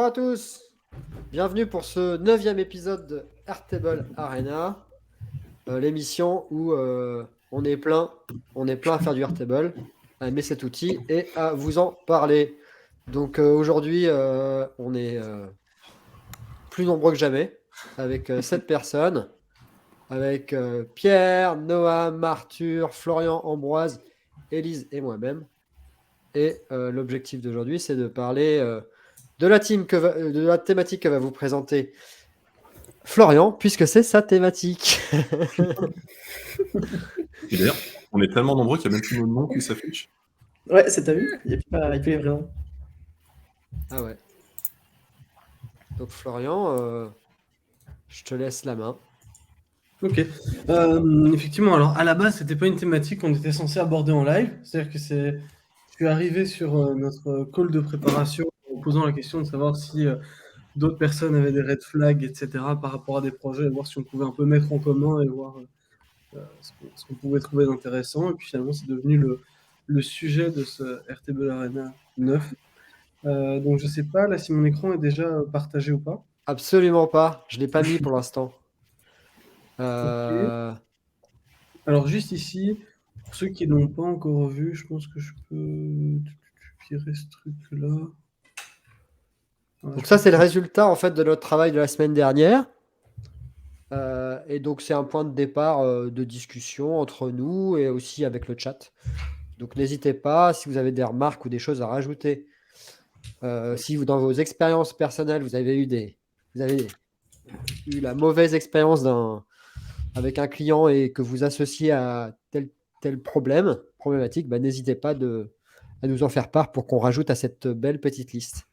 Bonjour à tous, bienvenue pour ce 9e épisode de Airtable Arena, l'émission où on est plein à faire du Airtable, à aimer cet outil et à vous en parler. Donc aujourd'hui, on est plus nombreux que jamais, avec 7 personnes, avec Pierre, Noam, Arthur, Florian, Ambroise, Élise et moi-même. Et l'objectif d'aujourd'hui, c'est de parler de la thématique que va vous présenter Florian, puisque c'est sa thématique. Et d'ailleurs, on est tellement nombreux qu'il n'y a même plus nos noms qui s'affichent. Ouais, ça t'a vu? Il n'y a plus les vrais noms. Ah ouais. Donc Florian, je te laisse la main. Ok. Effectivement, alors à la base, c'était pas une thématique qu'on était censé aborder en live. C'est-à-dire que je suis arrivé sur notre call de préparation en posant la question de savoir si d'autres personnes avaient des red flags, etc., par rapport à des projets, et voir si on pouvait un peu mettre en commun et voir ce qu'on pouvait trouver d'intéressant. Et puis finalement, c'est devenu le sujet de ce RTB Arena 9. Donc je sais pas là si mon écran est déjà partagé ou pas. Absolument pas. Je l'ai pas mis pour l'instant. Ok. Alors juste ici, pour ceux qui l'ont pas encore vu, je pense que je peux virer ce truc-là. Ouais, Donc je ça, pense c'est le que... résultat en fait de notre travail de la semaine dernière. Et donc c'est un point de départ de discussion entre nous et aussi avec le chat. Donc n'hésitez pas, si vous avez des remarques ou des choses à rajouter, si vous, dans vos expériences personnelles, vous avez eu la mauvaise expérience avec un client et que vous associez à tel problématique, bah, n'hésitez pas à nous en faire part pour qu'on rajoute à cette belle petite liste.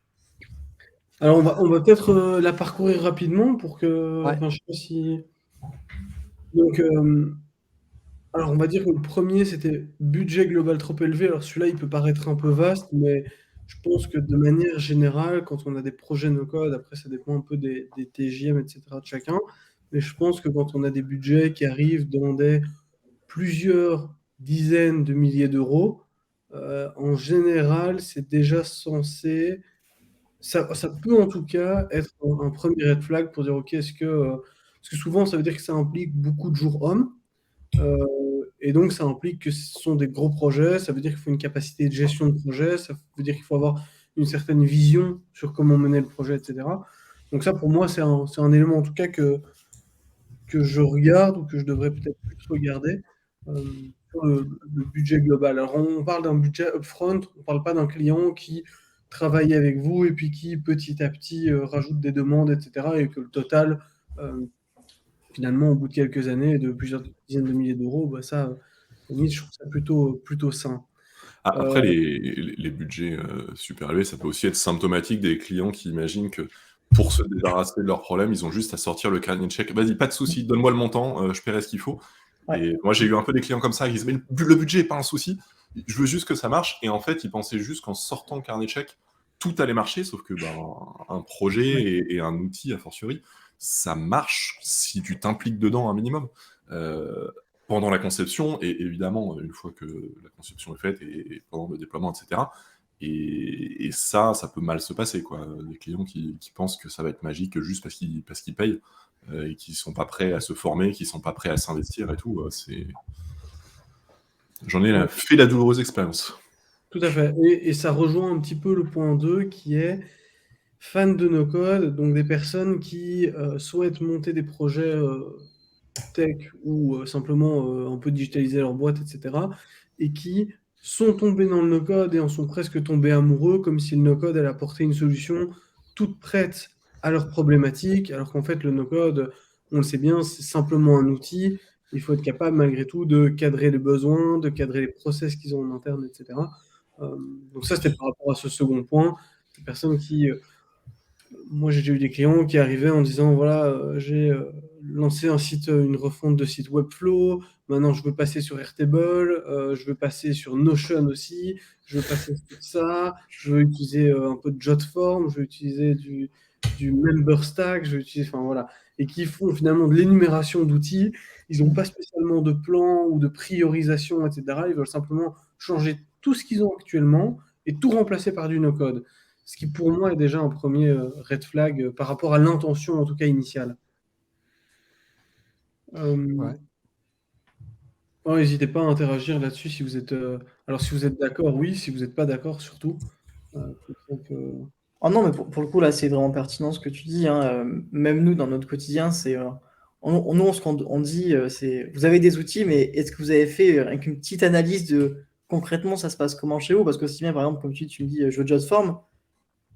Alors on va peut-être la parcourir rapidement pour que... Ouais, Enfin, je sais pas si... Donc, alors on va dire que le premier, c'était budget global trop élevé. Alors celui-là, il peut paraître un peu vaste, mais je pense que de manière générale, quand on a des projets no-code, après ça dépend un peu des TJM, etc. de chacun, mais je pense que quand on a des budgets qui arrivent dans des plusieurs dizaines de milliers d'euros, en général, c'est déjà censé, ça peut en tout cas être un premier red flag pour dire, ok, parce que souvent ça veut dire que ça implique beaucoup de jours hommes, euh, et donc ça implique que ce sont des gros projets, ça veut dire qu'il faut une capacité de gestion de projet, ça veut dire qu'il faut avoir une certaine vision sur comment mener le projet, etc. Donc ça, pour moi, c'est un élément en tout cas que je regarde ou que je devrais peut-être plus regarder sur le budget global. Alors, on parle d'un budget upfront, on ne parle pas d'un client qui travaille avec vous et puis qui petit à petit rajoute des demandes, etc. Et que le total, euh, finalement, au bout de quelques années, de plusieurs dizaines de milliers d'euros, bah ça, limite, je trouve ça plutôt sain. Euh, Après, les budgets super élevés, ça peut aussi être symptomatique des clients qui imaginent que pour se débarrasser de leurs problèmes, ils ont juste à sortir le carnet de chèque. Vas-y, pas de souci, donne-moi le montant, je paierai ce qu'il faut. ouais. Et moi, j'ai eu un peu des clients comme ça qui disaient, mais le budget n'est pas un souci, je veux juste que ça marche. Et en fait, ils pensaient juste qu'en sortant le carnet de chèque, tout allait marcher, sauf que ben, un projet et un outil, a fortiori, ça marche si tu t'impliques dedans un minimum. Euh, Pendant la conception, et évidemment, une fois que la conception est faite, et pendant le déploiement, etc. Et ça peut mal se passer, quoi. Des clients qui pensent que ça va être magique juste parce qu'ils payent, et qui sont pas prêts à se former, qui sont pas prêts à s'investir et tout. J'en ai fait la douloureuse expérience. Tout à fait. Et ça rejoint un petit peu le point 2 qui est fan de no-code, donc des personnes qui souhaitent monter des projets tech ou simplement un peu digitaliser leur boîte, etc. Et qui sont tombés dans le no-code et en sont presque tombés amoureux, comme si le no-code allait apporter une solution toute prête à leurs problématiques, alors qu'en fait le no-code, on le sait bien, c'est simplement un outil. Il faut être capable malgré tout de cadrer les besoins, de cadrer les process qu'ils ont en interne, etc. Euh, donc ça, c'était par rapport à ce second point. Des personnes qui, moi, j'ai déjà eu des clients qui arrivaient en disant, voilà, j'ai lancé un site, une refonte de site Webflow, maintenant je veux passer sur Airtable, je veux passer sur Notion aussi, je veux passer sur ça, je veux utiliser un peu de Jotform, je veux utiliser du MemberStack, je veux utiliser, enfin voilà, et qui font finalement de l'énumération d'outils. Ils n'ont pas spécialement de plan ou de priorisation, etc. Ils veulent simplement changer tout ce qu'ils ont actuellement et tout remplacer par du no-code. Ce qui pour moi est déjà un premier red flag par rapport à l'intention en tout cas initiale. Ouais. N'hésitez pas à interagir là-dessus si vous êtes. Alors si vous êtes d'accord, oui. Si vous n'êtes pas d'accord, surtout. Oh non, mais pour le coup, là, c'est vraiment pertinent ce que tu dis, hein. Même nous, dans notre quotidien, c'est nous, ce qu'on dit, c'est vous avez des outils, mais est-ce que vous avez fait avec une petite analyse de concrètement ça se passe comment chez vous? Parce que si bien, par exemple, comme tu me dis, je veux Jotform,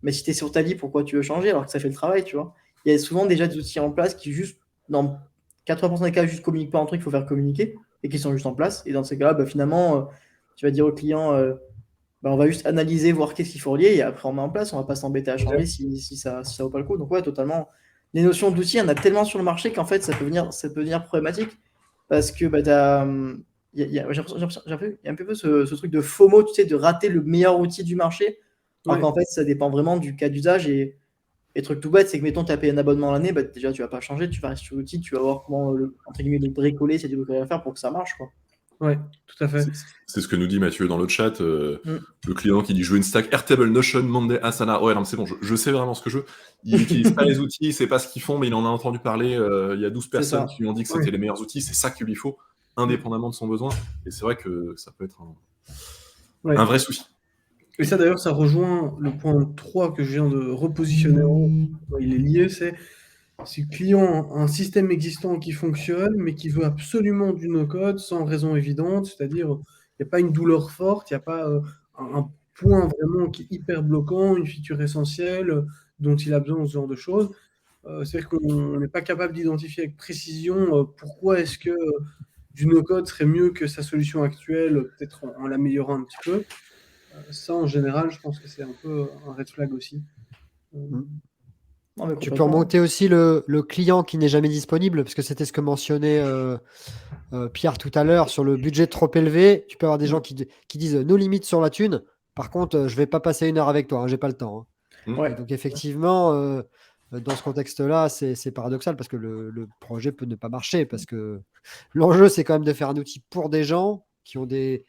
mais si tu es sur ta vie, pourquoi tu veux changer alors que ça fait le travail, tu vois? Il y a souvent déjà des outils en place qui, juste, dans 80% des cas, juste communiquent pas un truc qu'il faut faire communiquer et qui sont juste en place. Et dans ces cas-là, bah, finalement, tu vas dire au client, bah, on va juste analyser, voir qu'est-ce qu'il faut relier et après on met en place. On va pas s'embêter à changer si ça vaut pas le coup. Donc, ouais, totalement. Les notions d'outils, il y en a tellement sur le marché qu'en fait, ça peut devenir problématique parce que bah, j'ai l'impression qu'il y a un peu ce truc de FOMO, tu sais, de rater le meilleur outil du marché. Alors qu'en fait, ça dépend vraiment du cas d'usage et truc tout bête, c'est que mettons, tu as payé un abonnement à l'année, bah, déjà, tu vas pas changer, tu vas rester sur l'outil, tu vas voir comment, entre guillemets, le bricoler, s'il y a des bricoler à faire pour que ça marche, quoi. Ouais, tout à fait. C'est ce que nous dit Mathieu dans le chat, le client qui dit je veux une stack Airtable, Notion, Monday, Asana. Ouais, non, c'est bon, je sais vraiment ce que je veux. Il n'utilise pas les outils, il sait pas ce qu'ils font, mais il en a entendu parler. Il y a 12 personnes qui lui ont dit que c'était les meilleurs outils, c'est ça qu'il lui faut, indépendamment de son besoin. Et c'est vrai que ça peut être un vrai souci. Et ça, d'ailleurs, ça rejoint le point 3 que je viens de repositionner en haut. Il est lié, c'est si le client a un système existant qui fonctionne, mais qui veut absolument du no-code sans raison évidente, c'est-à-dire il n'y a pas une douleur forte, il n'y a pas un point vraiment qui est hyper bloquant, une feature essentielle dont il a besoin, ce genre de choses. C'est-à-dire qu'on n'est pas capable d'identifier avec précision pourquoi est-ce que du no-code serait mieux que sa solution actuelle, peut-être en l'améliorant un petit peu. Ça, en général, je pense que c'est un peu un red flag aussi. Tu peux remonter aussi le client qui n'est jamais disponible, parce que c'était ce que mentionnait Pierre tout à l'heure sur le budget trop élevé. Tu peux avoir des gens qui disent nos limites sur la thune. Par contre, je vais pas passer 1 heure avec toi, hein, j'ai pas le temps. Hein. Donc effectivement, dans ce contexte-là, c'est paradoxal parce que le projet peut ne pas marcher, parce que l'enjeu, c'est quand même de faire un outil pour des gens qui ont des...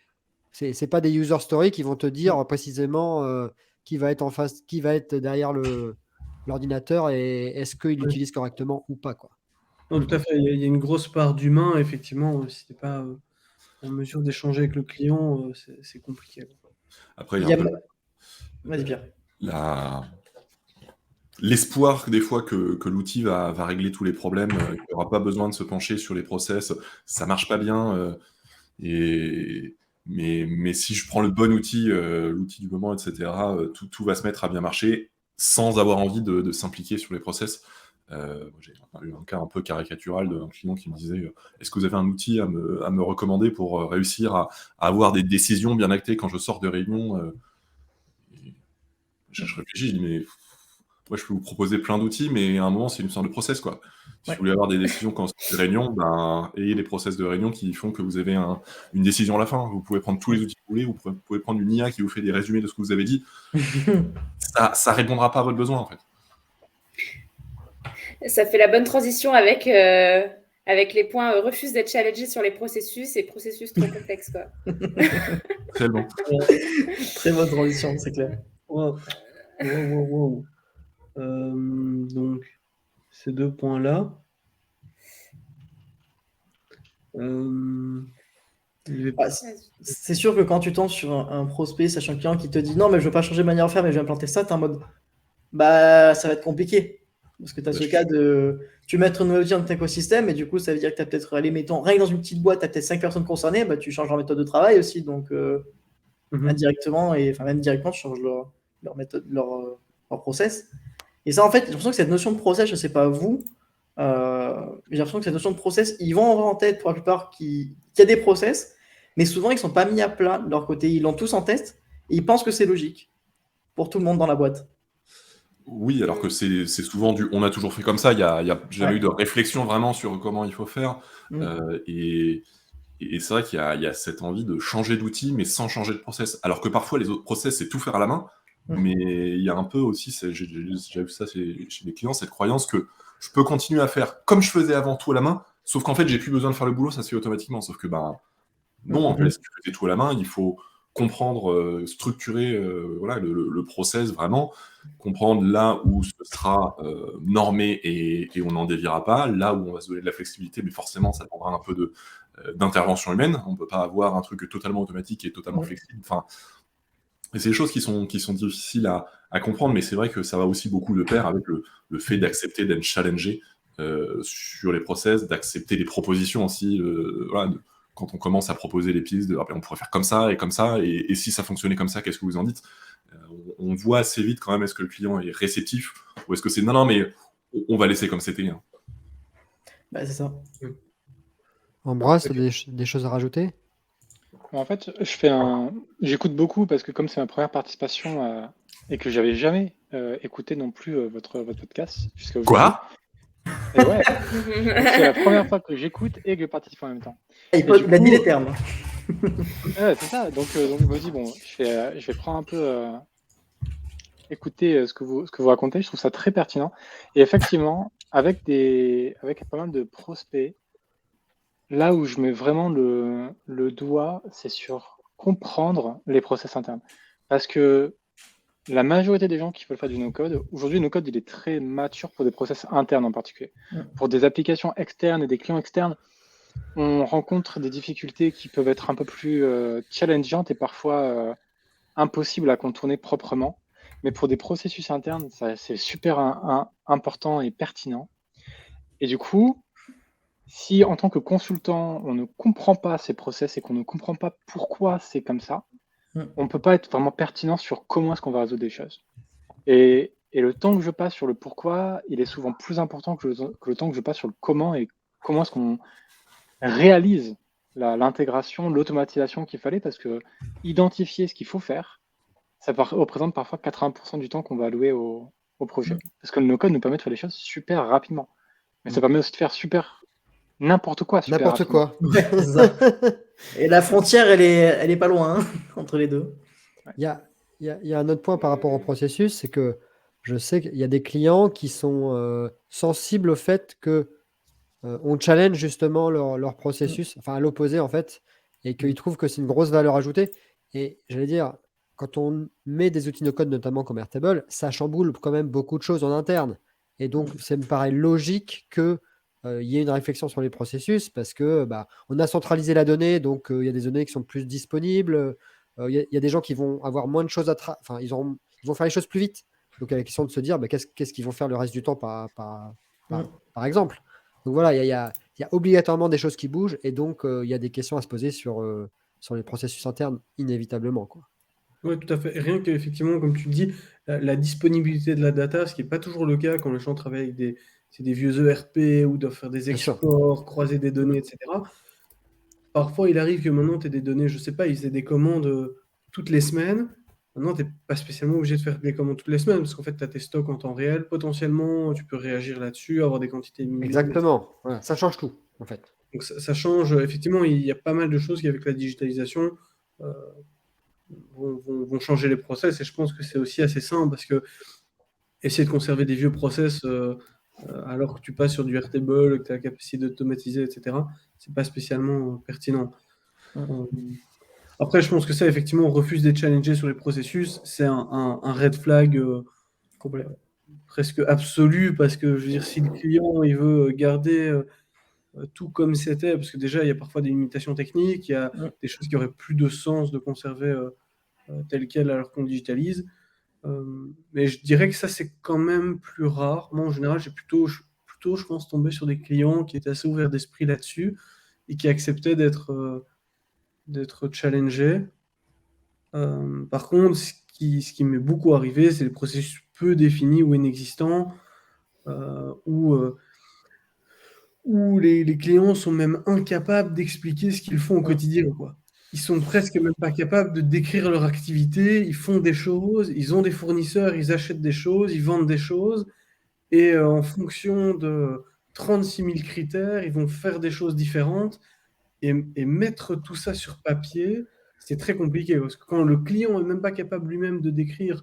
C'est pas des user stories qui vont te dire précisément qui va être en face, qui va être derrière l'ordinateur et est-ce qu'il l'utilise correctement ou pas, quoi. Non, tout à fait. Il y a une grosse part d'humain, effectivement. Si tu n'es pas en mesure d'échanger avec le client, c'est compliqué. Après, il y a un peu Vas-y, Pierre. L'espoir des fois que l'outil va régler tous les problèmes, qu'il n'y aura pas besoin de se pencher sur les process, ça marche pas bien. Mais si je prends le bon outil, l'outil du moment, etc., tout va se mettre à bien marcher sans avoir envie de s'impliquer sur les process. J'ai eu un cas un peu caricatural d'un client qui me disait est-ce que vous avez un outil à me recommander pour réussir à avoir des décisions bien actées quand je sors de réunion je réfléchis, je dis mais moi je peux vous proposer plein d'outils, mais à un moment c'est une sorte de process, quoi. Si vous voulez avoir des décisions quand c'est une réunion, ben, ayez des process de réunion qui font que vous avez une décision à la fin. Vous pouvez prendre tous les outils que vous voulez, vous pouvez prendre une IA qui vous fait des résumés de ce que vous avez dit. Ça répondra pas à votre besoin, en fait. Ça fait la bonne transition avec les points refuse d'être challengé sur les processus et processus trop complexes, quoi. Tellement. Très bonne transition, c'est clair. Wow. Donc, ces 2 points-là. C'est sûr que quand tu tombes sur un prospect, sachant un client qui te dit non, mais je veux pas changer de manière de faire, mais je vais implanter ça, t'es en mode bah ça va être compliqué. Parce que tu as ce cas de tu veux mettre une nouvelle outil dans ton écosystème et du coup ça veut dire que tu as peut-être mettons rien que dans une petite boîte, tu as peut-être 5 personnes concernées, bah tu changes leur méthode de travail aussi, donc indirectement et enfin même directement tu changes leur méthode, leur process. Et ça en fait, j'ai l'impression que cette notion de process, je sais pas vous, j'ai l'impression que cette notion de process, ils vont avoir en tête pour la plupart qu'il y a des process, mais souvent ils sont pas mis à plat de leur côté, ils l'ont tous en test et ils pensent que c'est logique pour tout le monde dans la boîte. Oui, alors que c'est souvent on a toujours fait comme ça, il y a jamais eu de réflexion vraiment sur comment il faut faire. Et c'est vrai qu'il y a cette envie de changer d'outil, mais sans changer de process. Alors que parfois, les autres process, c'est tout faire à la main. Mais il y a un peu aussi, j'ai vu ça chez les clients, cette croyance que je peux continuer à faire comme je faisais avant tout à la main, sauf qu'en fait, j'ai plus besoin de faire le boulot, ça se fait automatiquement. Sauf que, non, en fait, si tu fais tout à la main, il faut comprendre, structurer voilà, le process vraiment, comprendre là où ce sera normé et on n'en déviera pas, là où on va se donner de la flexibilité, mais forcément ça demandera un peu d'intervention humaine. On ne peut pas avoir un truc totalement automatique et totalement flexible. Enfin, et c'est des choses qui sont difficiles à comprendre, mais c'est vrai que ça va aussi beaucoup de pair avec le fait d'accepter d'être challengé sur les process, d'accepter les propositions aussi. Voilà, quand on commence à proposer les pistes, on pourrait faire comme ça, et si ça fonctionnait comme ça, qu'est-ce que vous en dites? On voit assez vite quand même, est-ce que le client est réceptif, ou est-ce que c'est non, mais on va laisser comme c'était. Hein. Bah, c'est ça. Ambroise, t'as des choses à rajouter? En fait, j'écoute beaucoup parce que comme c'est ma première participation et que j'avais jamais écouté non plus votre podcast jusqu'à aujourd'hui. Quoi? Et ouais, donc c'est la première fois que j'écoute et que je participe en même temps. Il a dit les termes. Ouais, c'est ça. Donc je me dis, bon, je vais prendre un peu écouter ce que vous racontez. Je trouve ça très pertinent. Et effectivement, avec pas mal de prospects, là où je mets vraiment le doigt, c'est sur comprendre les process internes. Parce que la majorité des gens qui veulent faire du no-code, aujourd'hui, le no-code, il est très mature pour des process internes en particulier. Pour des applications externes et des clients externes, on rencontre des difficultés qui peuvent être un peu plus challengeantes et parfois impossibles à contourner proprement. Mais pour des processus internes, c'est super important et pertinent. Et du coup, si en tant que consultant, on ne comprend pas ces process et qu'on ne comprend pas pourquoi c'est comme ça, on ne peut pas être vraiment pertinent sur comment est-ce qu'on va résoudre des choses. Et le temps que je passe sur le pourquoi, il est souvent plus important que le temps que je passe sur le comment et comment est-ce qu'on réalise l'intégration, l'automatisation qu'il fallait, parce que identifier ce qu'il faut faire, ça représente parfois 80% du temps qu'on va allouer au projet. Parce que le no-code nous permet de faire les choses super rapidement. Mais ça permet aussi de faire n'importe quoi. N'importe quoi. Ouais, c'est ça. Et la frontière, elle est pas loin hein, entre les deux. Il y a un autre point par rapport au processus, c'est que je sais qu'il y a des clients qui sont sensibles au fait que on challenge justement leur processus, enfin à l'opposé en fait, et qu'ils trouvent que c'est une grosse valeur ajoutée. Et j'allais dire, quand on met des outils no-code, notamment comme Airtable, ça chamboule quand même beaucoup de choses en interne. Et donc, ça me paraît logique qu'il y ait une réflexion sur les processus parce que on a centralisé la donnée, donc il y a des données qui sont plus disponibles. Il y a des gens qui vont avoir moins de choses enfin, ils vont faire les choses plus vite. Donc, il y a la question de se dire qu'est-ce qu'ils vont faire le reste du temps par exemple. Donc voilà, il y a obligatoirement des choses qui bougent et donc il y a des questions à se poser sur les processus internes inévitablement, quoi. Oui, tout à fait. Et rien qu'effectivement, comme tu dis, la disponibilité de la data, ce qui n'est pas toujours le cas quand les gens travaillent avec des vieux ERP ou doivent faire des Bien sûr. exports, croiser des données, etc. Parfois, il arrive que maintenant, tu aies des données, je ne sais pas, ils aient des commandes toutes les semaines. Maintenant, tu n'es pas spécialement obligé de faire des commandes toutes les semaines parce qu'en fait, tu as tes stocks en temps réel. Potentiellement, tu peux réagir là-dessus, avoir des quantités minimales. Exactement. Voilà, ça change tout, en fait. Donc, ça change. Effectivement, il y a pas mal de choses qui, avec la digitalisation, vont changer les process. Et je pense que c'est aussi assez simple parce que essayer de conserver des vieux process alors que tu passes sur du Airtable, que tu as la capacité d'automatiser, etc., c'est pas spécialement pertinent. Après, je pense que ça, effectivement, on refuse d'être challengé sur les processus. C'est un red flag presque absolu parce que, je veux dire, si le client il veut garder tout comme c'était, parce que déjà, il y a parfois des limitations techniques, il y a des choses qui auraient plus de sens de conserver telles quelles alors qu'on digitalise. Mais je dirais que ça, c'est quand même plus rare. Moi, en général, j'ai plutôt, je pense, tombé sur des clients qui étaient assez ouverts d'esprit là-dessus et qui acceptaient d'être challengés. Par contre, ce qui m'est beaucoup arrivé, c'est les processus peu définis ou inexistants, où les clients sont même incapables d'expliquer ce qu'ils font au quotidien, quoi. Ils sont presque même pas capables de décrire leur activité. Ils font des choses, ils ont des fournisseurs, ils achètent des choses, ils vendent des choses. Et en fonction de 36 000 critères, ils vont faire des choses différentes. Et mettre tout ça sur papier, c'est très compliqué. Parce que quand le client n'est même pas capable lui-même de décrire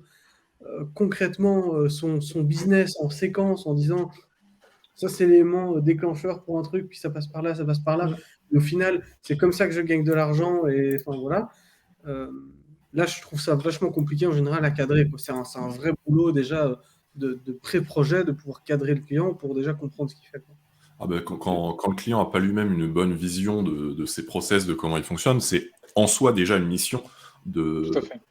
concrètement son business en séquence, en disant ça, c'est l'élément déclencheur pour un truc, puis ça passe par là, ça passe par là. Et au final, c'est comme ça que je gagne de l'argent. Et enfin, voilà. là, je trouve ça vachement compliqué en général à cadrer, quoi. C'est un vrai boulot déjà de pré-projet, de pouvoir cadrer le client pour déjà comprendre ce qu'il fait, quoi. Ah ben, quand le client n'a pas lui-même une bonne vision de ses process, de comment il fonctionne, c'est en soi déjà une mission Tout à de, fait.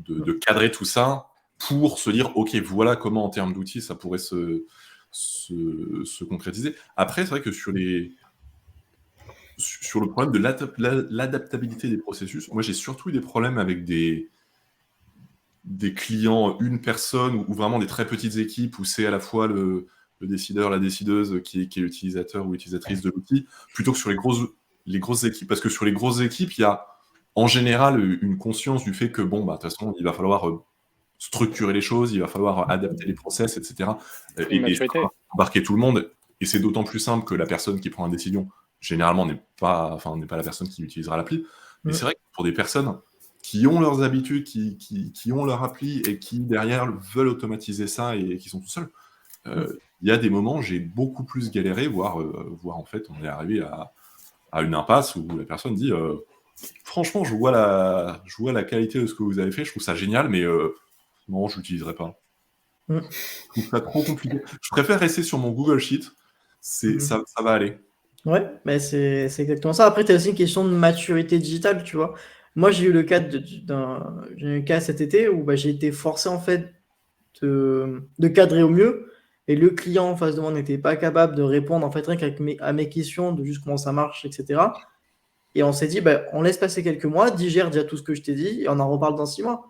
de cadrer tout ça pour se dire, OK, voilà comment en termes d'outils ça pourrait se concrétiser. Après, c'est vrai que sur le problème de l'adaptabilité des processus, moi j'ai surtout eu des problèmes avec des clients, une personne ou vraiment des très petites équipes où c'est à la fois le décideur, la décideuse qui est utilisateur ou utilisatrice de l'outil, plutôt que sur les grosses équipes. Parce que sur les grosses équipes, il y a en général une conscience du fait que, bon, bah, de toute façon, il va falloir structurer les choses, il va falloir adapter les process, etc. Une Et ça maturité. va embarquer tout le monde. Et c'est d'autant plus simple que la personne qui prend la décision, généralement, n'est pas la personne qui utilisera l'appli. Mais c'est vrai que pour des personnes qui ont leurs habitudes, qui ont leur appli et qui, derrière, veulent automatiser ça et qui sont tout seuls, il y a des moments, j'ai beaucoup plus galéré, voire en fait, on est arrivé à une impasse où la personne dit franchement, je vois la qualité de ce que vous avez fait, je trouve ça génial, mais non, je l'utiliserai pas. Mm. Je trouve ça trop compliqué. Je préfère rester sur mon Google Sheet, ça va aller. Ouais, mais c'est exactement ça. Après, tu as aussi une question de maturité digitale, tu vois. Moi, j'ai eu le cas j'ai eu un cas cet été où j'ai été forcé en fait de cadrer au mieux, et le client en face de moi n'était pas capable de répondre en fait rien à mes questions de juste comment ça marche, etc. Et on s'est dit, on laisse passer quelques mois, digère déjà tout ce que je t'ai dit, et on en reparle dans 6 mois.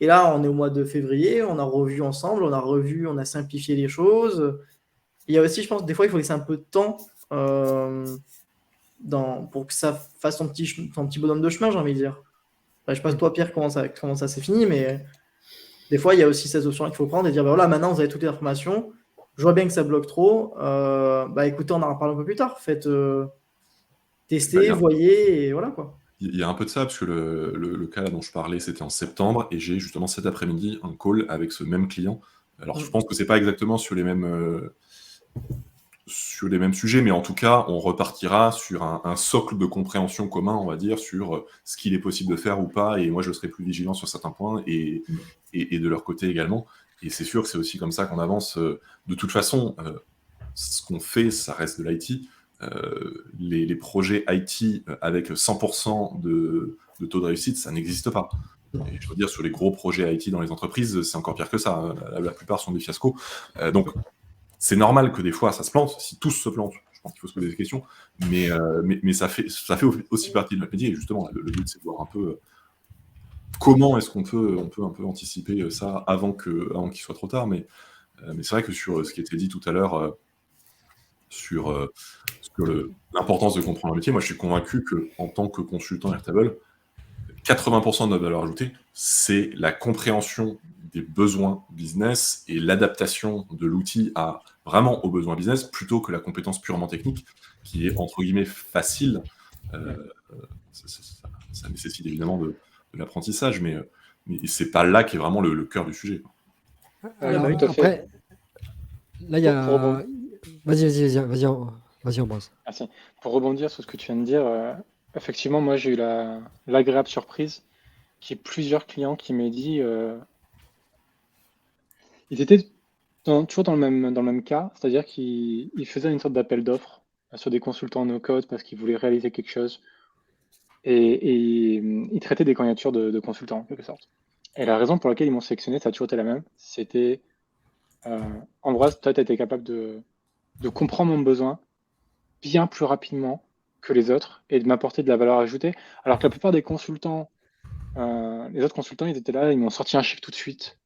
Et là, on est au mois de février, on a revu ensemble, on a simplifié les choses. Il y a aussi, je pense, des fois, il faut laisser un peu de temps pour que ça fasse son petit bonhomme de chemin, j'ai envie de dire. Enfin, je sais pas toi, Pierre, comment ça s'est fini, mais des fois, il y a aussi cette option-là qu'il faut prendre et dire, voilà, maintenant, vous avez toutes les informations. Je vois bien que ça bloque trop. Écoutez, on en reparle un peu plus tard. Faites tester, voyez, et voilà, quoi. Il y a un peu de ça, parce que le cas dont je parlais, c'était en septembre, et j'ai justement cet après-midi un call avec ce même client. Alors, je pense que c'est pas exactement sur les mêmes sujets, mais en tout cas, on repartira sur un socle de compréhension commun, on va dire, sur ce qu'il est possible de faire ou pas, et moi, je serai plus vigilant sur certains points, et de leur côté également. Et c'est sûr que c'est aussi comme ça qu'on avance. De toute façon, ce qu'on fait, ça reste de l'IT. Les projets IT avec 100% de taux de réussite, ça n'existe pas. Et je veux dire, sur les gros projets IT dans les entreprises, c'est encore pire que ça. La plupart sont des fiascos. Donc, c'est normal que des fois, ça se plante. Si tous se plantent, je pense qu'il faut se poser des questions. Mais ça fait aussi partie de notre métier. Et justement, le but, c'est de voir un peu comment est-ce qu'on peut un peu anticiper ça avant qu'il soit trop tard. Mais c'est vrai que sur ce qui était dit tout à l'heure, sur l'importance de comprendre le métier, moi je suis convaincu qu'en tant que consultant Airtable, 80% de notre valeur ajoutée, c'est la compréhension des besoins business et l'adaptation de l'outil vraiment aux besoins business, plutôt que la compétence purement technique, qui est entre guillemets facile. Ça nécessite évidemment de l'apprentissage, mais c'est pas là qu'est vraiment le cœur du sujet. Alors, tout à fait. après, là, il y a. Vas-y, Ambroise. Merci. Pour rebondir sur ce que tu viens de dire, effectivement, moi j'ai eu l'agréable surprise qu'il y ait plusieurs clients qui m'aient dit ils étaient toujours dans le même cas, c'est-à-dire qu'ils faisaient une sorte d'appel d'offres sur des consultants no-code parce qu'ils voulaient réaliser quelque chose, et ils traitaient des candidatures de consultants en quelque sorte. Et la raison pour laquelle ils m'ont sélectionné, ça a toujours été la même, c'était Ambroise, toi tu étais capable de comprendre mon besoin bien plus rapidement que les autres et de m'apporter de la valeur ajoutée. Alors que la plupart des consultants, les autres consultants, ils étaient là, ils m'ont sorti un chiffre tout de suite.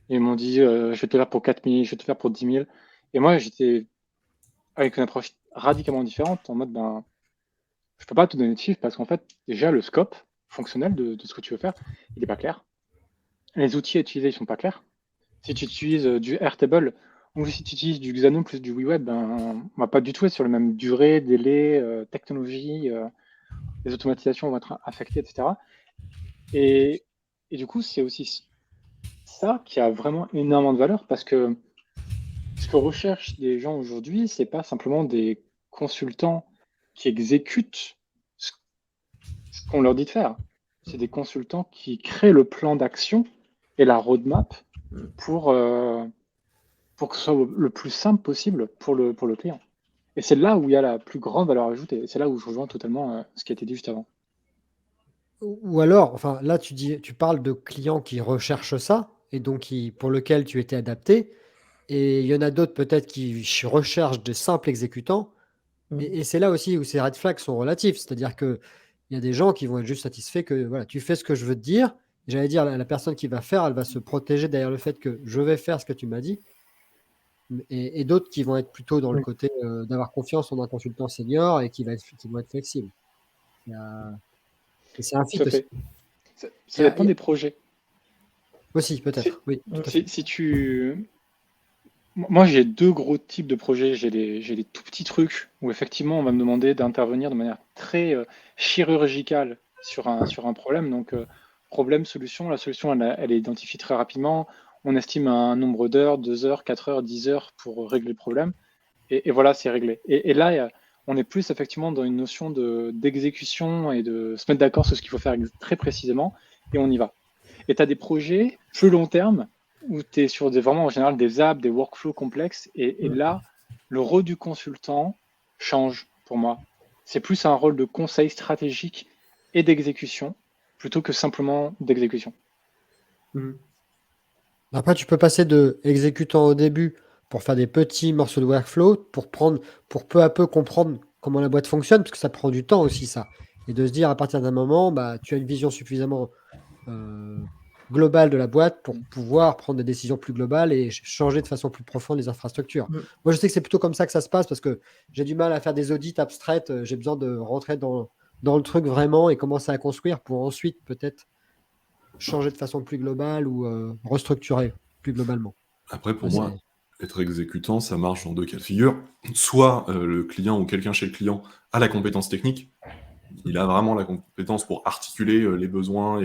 Ils m'ont dit, je vais te faire pour 4 000, je vais te faire pour 10 000. Et moi, j'étais avec une approche radicalement différente, en mode, je peux pas te donner de chiffres parce qu'en fait, déjà, le scope fonctionnel de ce que tu veux faire, il n'est pas clair. Les outils à utiliser, ils sont pas clairs. Si tu utilises du Airtable, ou si tu utilises du Xano plus du WeWeb, on va pas du tout être sur la même durée, délai, technologie, les automatisations vont être affectées, etc. Et du coup, c'est aussi ça qui a vraiment énormément de valeur, parce que ce que recherchent les gens aujourd'hui, c'est pas simplement des consultants qui exécutent ce qu'on leur dit de faire. c'est des consultants qui créent le plan d'action et la roadmap pour que ce soit le plus simple possible pour le client. Et c'est là où il y a la plus grande valeur ajoutée. C'est là où je rejoins totalement ce qui a été dit juste avant. Ou alors, enfin, là, tu parles de clients qui recherchent ça et donc pour lequel tu étais adapté. Et il y en a d'autres peut-être qui recherchent des simples exécutants. Et c'est là aussi où ces red flags sont relatifs. C'est-à-dire qu'il y a des gens qui vont être juste satisfaits que voilà, tu fais ce que je veux te dire. J'allais dire, la personne qui va faire, elle va se protéger derrière le fait que je vais faire ce que tu m'as dit. Et d'autres qui vont être plutôt dans le côté d'avoir confiance en un consultant senior et qui vont être flexibles. Et c'est un fit Tout à aussi. fait. Ça dépend des projets. Aussi, peut-être. Oui, tout à fait. Moi, j'ai deux gros types de projets. J'ai des tout petits trucs où effectivement, on va me demander d'intervenir de manière très chirurgicale sur un problème. Donc, problème, solution. La solution, elle est identifiée très rapidement. On estime un nombre d'heures, 2 heures, 4 heures, 10 heures pour régler le problème. Et voilà, c'est réglé. Et là, on est plus effectivement dans une notion d'exécution et de se mettre d'accord sur ce qu'il faut faire très précisément. Et on y va. Et tu as des projets plus long terme où tu es sur vraiment en général des apps, des workflows complexes. Et là, le rôle du consultant change pour moi. C'est plus un rôle de conseil stratégique et d'exécution plutôt que simplement d'exécution. Après, tu peux passer de exécutant au début pour faire des petits morceaux de workflow, pour peu à peu comprendre comment la boîte fonctionne, parce que ça prend du temps aussi, ça. Et de se dire, à partir d'un moment, tu as une vision suffisamment globale de la boîte pour pouvoir prendre des décisions plus globales et changer de façon plus profonde les infrastructures. Moi, je sais que c'est plutôt comme ça que ça se passe, parce que j'ai du mal à faire des audits abstraits. J'ai besoin de rentrer dans le truc vraiment et commencer à construire pour ensuite peut-être changer de façon plus globale ou restructurer plus globalement. Après, pour moi, être exécutant, ça marche dans deux cas de figure. Soit le client ou quelqu'un chez le client a la compétence technique, il a vraiment la compétence pour articuler les besoins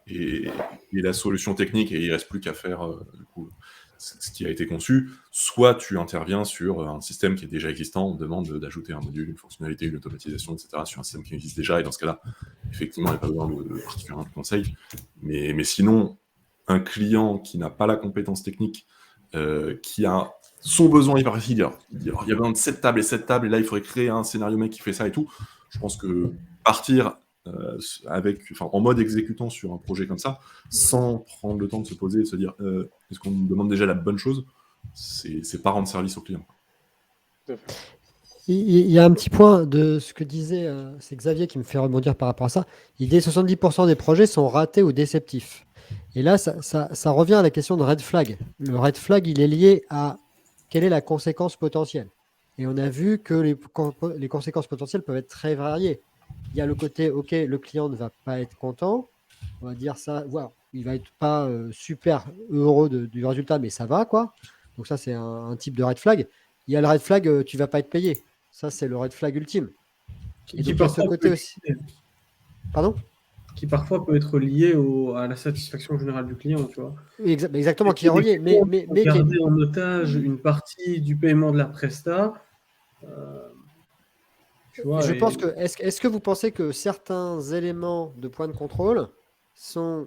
et la solution technique, et il ne reste plus qu'à faire du coup, ce qui a été conçu. Soit tu interviens sur un système qui est déjà existant, on demande d'ajouter un module, une fonctionnalité, une automatisation, etc. sur un système qui existe déjà, et dans ce cas-là, effectivement, il n'y a pas besoin de particulièrement de conseils. Mais sinon, un client qui n'a pas la compétence technique, qui a son besoin hyper précis, il y a besoin de cette table, et là, il faudrait créer un scénario mec qui fait ça et tout. Je pense que partir en mode exécutant sur un projet comme ça, sans prendre le temps de se poser et de se dire est-ce qu'on nous demande déjà la bonne chose, c'est pas rendre service au client. Il y a un petit point de ce que disait, c'est Xavier qui me fait rebondir par rapport à ça. Il dit 70% des projets sont ratés ou déceptifs. Et là, ça revient à la question de red flag. Le red flag, il est lié à quelle est la conséquence potentielle. Et on a vu que les conséquences potentielles peuvent être très variées. Il y a le côté, OK, le client ne va pas être content. On va dire ça, voilà, il va être pas super heureux du résultat, mais ça va, quoi. Donc ça, c'est un type de red flag. Il y a le red flag, tu ne vas pas être payé. Ça, c'est le red flag ultime. Et donc, il y a ce côté aussi. Pardon ? Qui parfois peut être lié à la satisfaction générale du client, tu vois. Exactement, qui est relié. Mais garder en otage une partie du paiement de la presta. Tu vois, je pense que. Est-ce que vous pensez que certains éléments de point de contrôle sont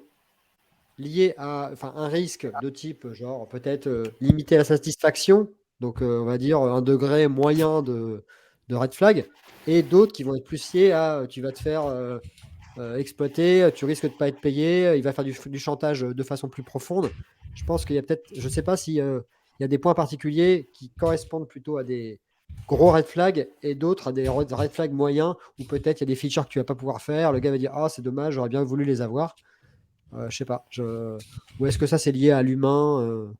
liés à un risque de type, genre peut-être limiter la satisfaction, donc on va dire un degré moyen de red flag, et d'autres qui vont être plus liés à tu vas te faire exploiter, tu risques de ne pas être payé, il va faire du chantage de façon plus profonde. Je pense qu'il y a peut-être, je ne sais pas s'il y a des points particuliers qui correspondent plutôt à des gros red flags et d'autres à des red flags moyens, où peut-être il y a des features que tu ne vas pas pouvoir faire, le gars va dire ah c'est dommage, j'aurais bien voulu les avoir. Je sais pas. Ou est-ce que ça c'est lié à l'humain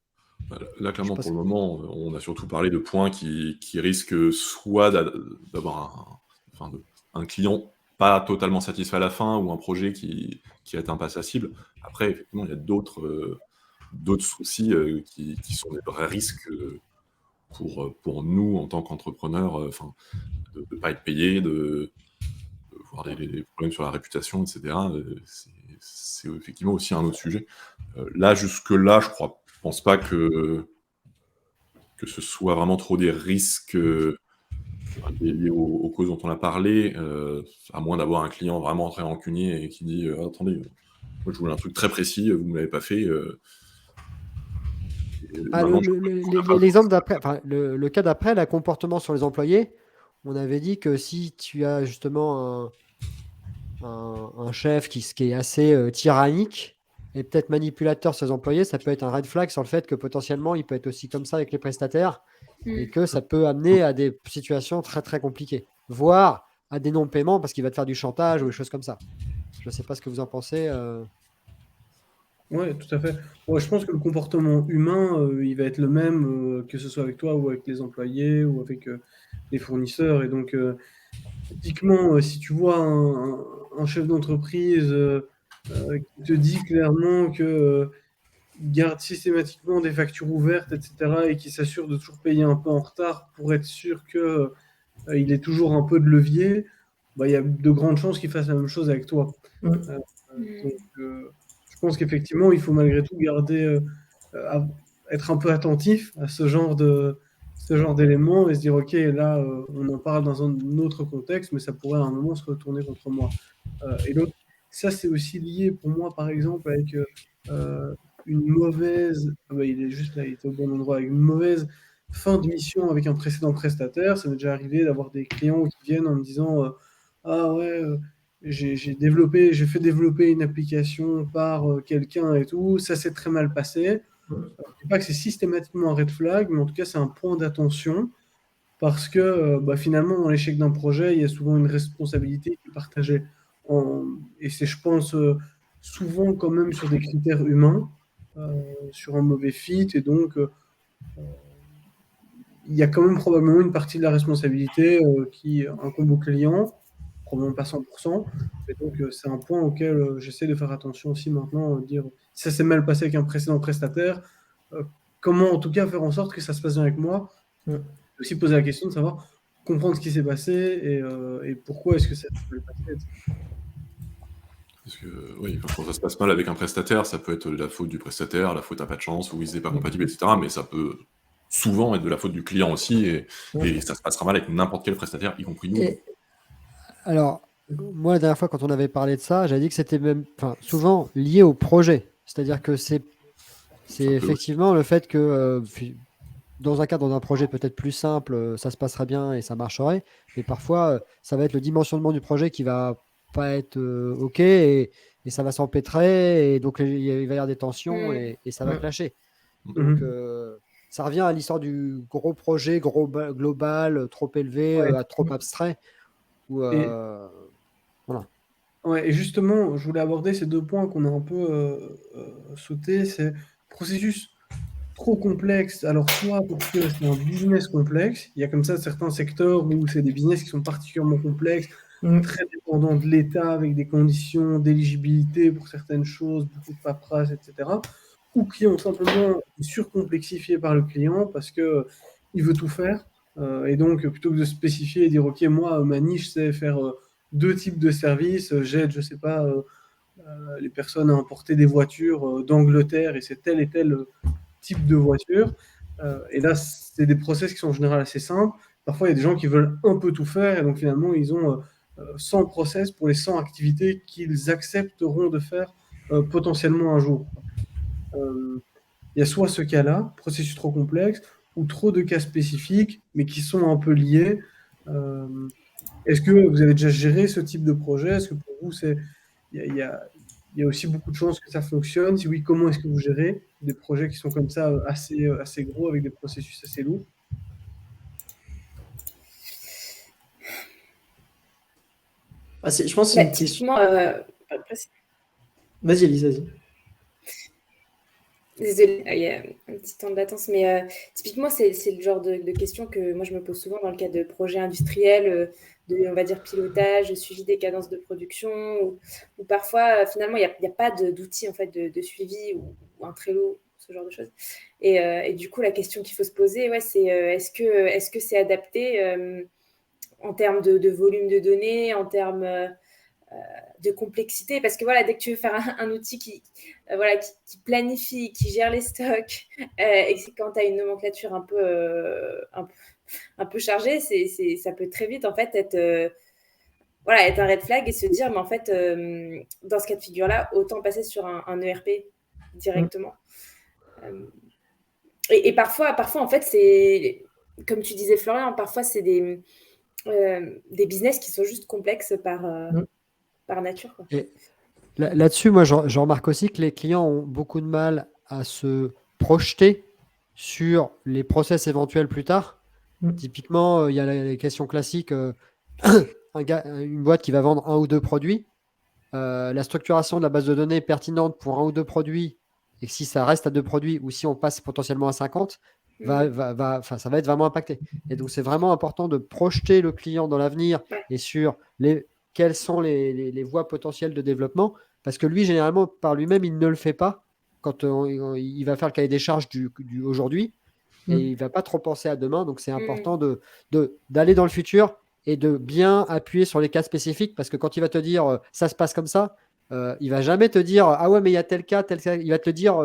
Là, clairement, pour le moment, on a surtout parlé de points qui risquent soit d'avoir un client pas totalement satisfait à la fin, ou un projet qui atteint pas sa cible. Après, effectivement, il y a d'autres soucis qui sont des vrais risques pour nous en tant qu'entrepreneurs, de ne pas être payé, de voir des problèmes sur la réputation, etc. C'est effectivement aussi un autre sujet. Là, jusque-là, je pense pas que ce soit vraiment trop des risques lié aux causes dont on a parlé, à moins d'avoir un client vraiment très rancunier et qui dit attendez, moi je voulais un truc très précis, vous ne me l'avez pas fait. Maintenant, L'exemple d'après, enfin, le cas d'après, le comportement sur les employés, on avait dit que si tu as justement un chef qui est assez tyrannique et peut-être manipulateur sur ses employés, ça peut être un red flag sur le fait que potentiellement il peut être aussi comme ça avec les prestataires et que ça peut amener à des situations très très compliquées, voire à des non-paiements parce qu'il va te faire du chantage ou des choses comme ça. Je ne sais pas ce que vous en pensez. Ouais, tout à fait. Ouais, je pense que le comportement humain, il va être le même, que ce soit avec toi ou avec les employés ou avec les fournisseurs. Et donc, typiquement, si tu vois un chef d'entreprise qui te dit clairement que il garde systématiquement des factures ouvertes, etc., et qui s'assure de toujours payer un peu en retard pour être sûr que il est toujours un peu de levier, bah, il y a de grandes chances qu'il fasse la même chose avec toi. Mm. Donc, je pense qu'effectivement, il faut malgré tout garder, être un peu attentif à ce genre d'éléments et se dire, OK, là, on en parle dans un autre contexte, mais ça pourrait à un moment se retourner contre moi. Et donc, ça, c'est aussi lié pour moi, par exemple, avec une mauvaise, ah bah, il est juste là, il était au bon endroit, avec une mauvaise fin de mission avec un précédent prestataire. Ça m'est déjà arrivé d'avoir des clients qui viennent en me disant ah ouais, j'ai fait développer une application par quelqu'un et tout, ça s'est très mal passé. Je ne dis pas que c'est systématiquement un red flag, mais en tout cas, c'est un point d'attention parce que bah, finalement, dans l'échec d'un projet, il y a souvent une responsabilité qui est partagée. Et c'est, je pense, souvent quand même sur des critères humains, sur un mauvais fit, et donc il y a quand même probablement une partie de la responsabilité qui incombe au client, probablement pas 100%. Et donc, c'est un point auquel j'essaie de faire attention aussi maintenant, dire si ça s'est mal passé avec un précédent prestataire, comment en tout cas faire en sorte que ça se passe bien avec moi. Aussi poser la question de savoir, comprendre ce qui s'est passé et pourquoi est-ce que ça s'est mal passé. Parce que oui, quand ça se passe mal avec un prestataire, ça peut être la faute du prestataire, la faute à pas de chance, ou ils n'étaient pas compatibles, etc. Mais ça peut souvent être de la faute du client aussi, et ça se passera mal avec n'importe quel prestataire, y compris nous. Alors, moi, la dernière fois, quand on avait parlé de ça, j'avais dit que c'était même, enfin, souvent lié au projet. C'est-à-dire que c'est effectivement le fait que dans un projet peut-être plus simple, ça se passerait bien et ça marcherait. Mais parfois, ça va être le dimensionnement du projet qui va pas être OK et ça va s'empêtrer. Et donc, il va y avoir des tensions et ça va clasher. Donc, ça revient à l'histoire du gros projet, global, trop élevé, Ouais. trop abstrait. Où, Et, voilà. ouais, et justement, je voulais aborder ces deux points qu'on a un peu sautés. C'est processus trop complexe. Alors, soit parce que c'est un business complexe, il y a comme ça certains secteurs où c'est des business qui sont particulièrement complexes, très dépendants de l'État, avec des conditions d'éligibilité pour certaines choses, beaucoup de paperasse, etc. Ou qui ont simplement surcomplexifié par le client parce que il veut tout faire. Et donc, plutôt que de spécifier et dire, OK, moi, ma niche, c'est faire deux types de services, j'aide, je sais pas, les personnes à importer des voitures d'Angleterre et c'est tel et tel type de voiture. Et là, c'est des process qui sont en général assez simples. Parfois, il y a des gens qui veulent un peu tout faire et donc finalement, ils ont 100 process pour les 100 activités qu'ils accepteront de faire potentiellement un jour. Il y a soit ce cas-là, processus trop complexe, ou trop de cas spécifiques, mais qui sont un peu liés. Est-ce que vous avez déjà géré ce type de projet? Est-ce que pour vous, il y a aussi beaucoup de chances que ça fonctionne? Si oui, comment est-ce que vous gérez des projets qui sont comme ça assez gros avec des processus assez lourds? Je pense que c'est une question. Typiquement, Vas-y, Elise, vas-y. désolée, il y a un petit temps de latence, mais typiquement, c'est le genre de questions que moi je me pose souvent dans le cadre de projets industriels, de, on va dire, pilotage, suivi des cadences de production, ou parfois, finalement, il n'y a pas d'outils en fait, de suivi ou un Trello, ce genre de choses. Et du coup, la question qu'il faut se poser, ouais, c'est est-ce que c'est adapté en termes de volume de données, en termes de complexité, parce que voilà, dès que tu veux faire un outil qui planifie, qui gère les stocks, et quand tu as une nomenclature un peu un peu chargé, ça peut très vite en fait être un red flag et se dire, mais en fait, dans ce cas de figure-là, autant passer sur un ERP directement. Et parfois, en fait, c'est, comme tu disais, Florian, parfois, c'est des business qui sont juste complexes par nature, quoi. Et là-dessus, moi, je remarque aussi que les clients ont beaucoup de mal à se projeter sur les process éventuels plus tard. Typiquement, il y a les questions classiques. Une boîte qui va vendre 1 ou 2 produits. La structuration de la base de données est pertinente pour 1 ou 2 produits. Et si ça reste à 2 produits ou si on passe potentiellement à 50, ça va être vraiment impacté. Et donc, c'est vraiment important de projeter le client dans l'avenir et sur quelles sont les voies potentielles de développement. Parce que lui, généralement, par lui-même, il ne le fait pas quand il va faire le cahier des charges du aujourd'hui. Et il ne va pas trop penser à demain. Donc, c'est important d'aller dans le futur et de bien appuyer sur les cas spécifiques. Parce que quand il va te dire ça se passe comme ça, il ne va jamais te dire ah ouais, mais il y a tel cas, tel cas. Il va te le dire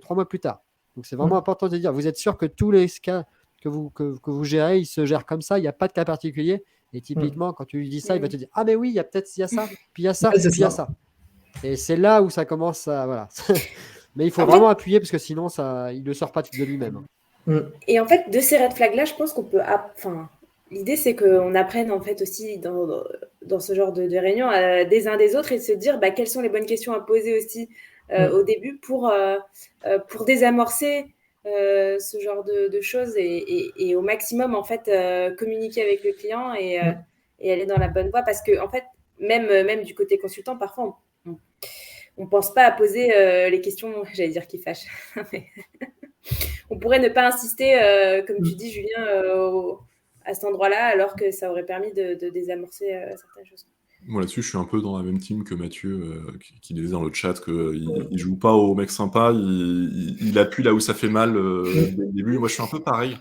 3 mois plus tard. Donc, c'est vraiment important de dire vous êtes sûr que tous les cas que vous gérez, ils se gèrent comme ça. Il n'y a pas de cas particulier. Et typiquement, quand tu lui dis ça, il va te dire ah, mais oui, il y a ça, puis il y a ça, Ouais, c'est puis il y a ça. ça. Et c'est là où ça commence à. Voilà. Mais il faut En fait- vraiment appuyer parce que sinon, il ne sort pas de lui-même. Et en fait, de ces red flags-là, je pense qu'on peut. Enfin, l'idée, c'est qu'on apprenne en fait aussi dans ce genre de réunion des uns des autres et de se dire quelles sont les bonnes questions à poser aussi au début pour désamorcer ce genre de choses et au maximum en fait communiquer avec le client et aller dans la bonne voie parce que en fait même du côté consultant parfois on pense pas à poser les questions, j'allais dire qui fâchent. On pourrait ne pas insister, comme tu dis, Julien, à cet endroit-là, alors que ça aurait permis de désamorcer certaines choses. Moi là-dessus, je suis un peu dans la même team que Mathieu, qui disait dans le chat qu'il il joue pas au mec sympa, il appuie là où ça fait mal dès le début. Moi, je suis un peu pareil.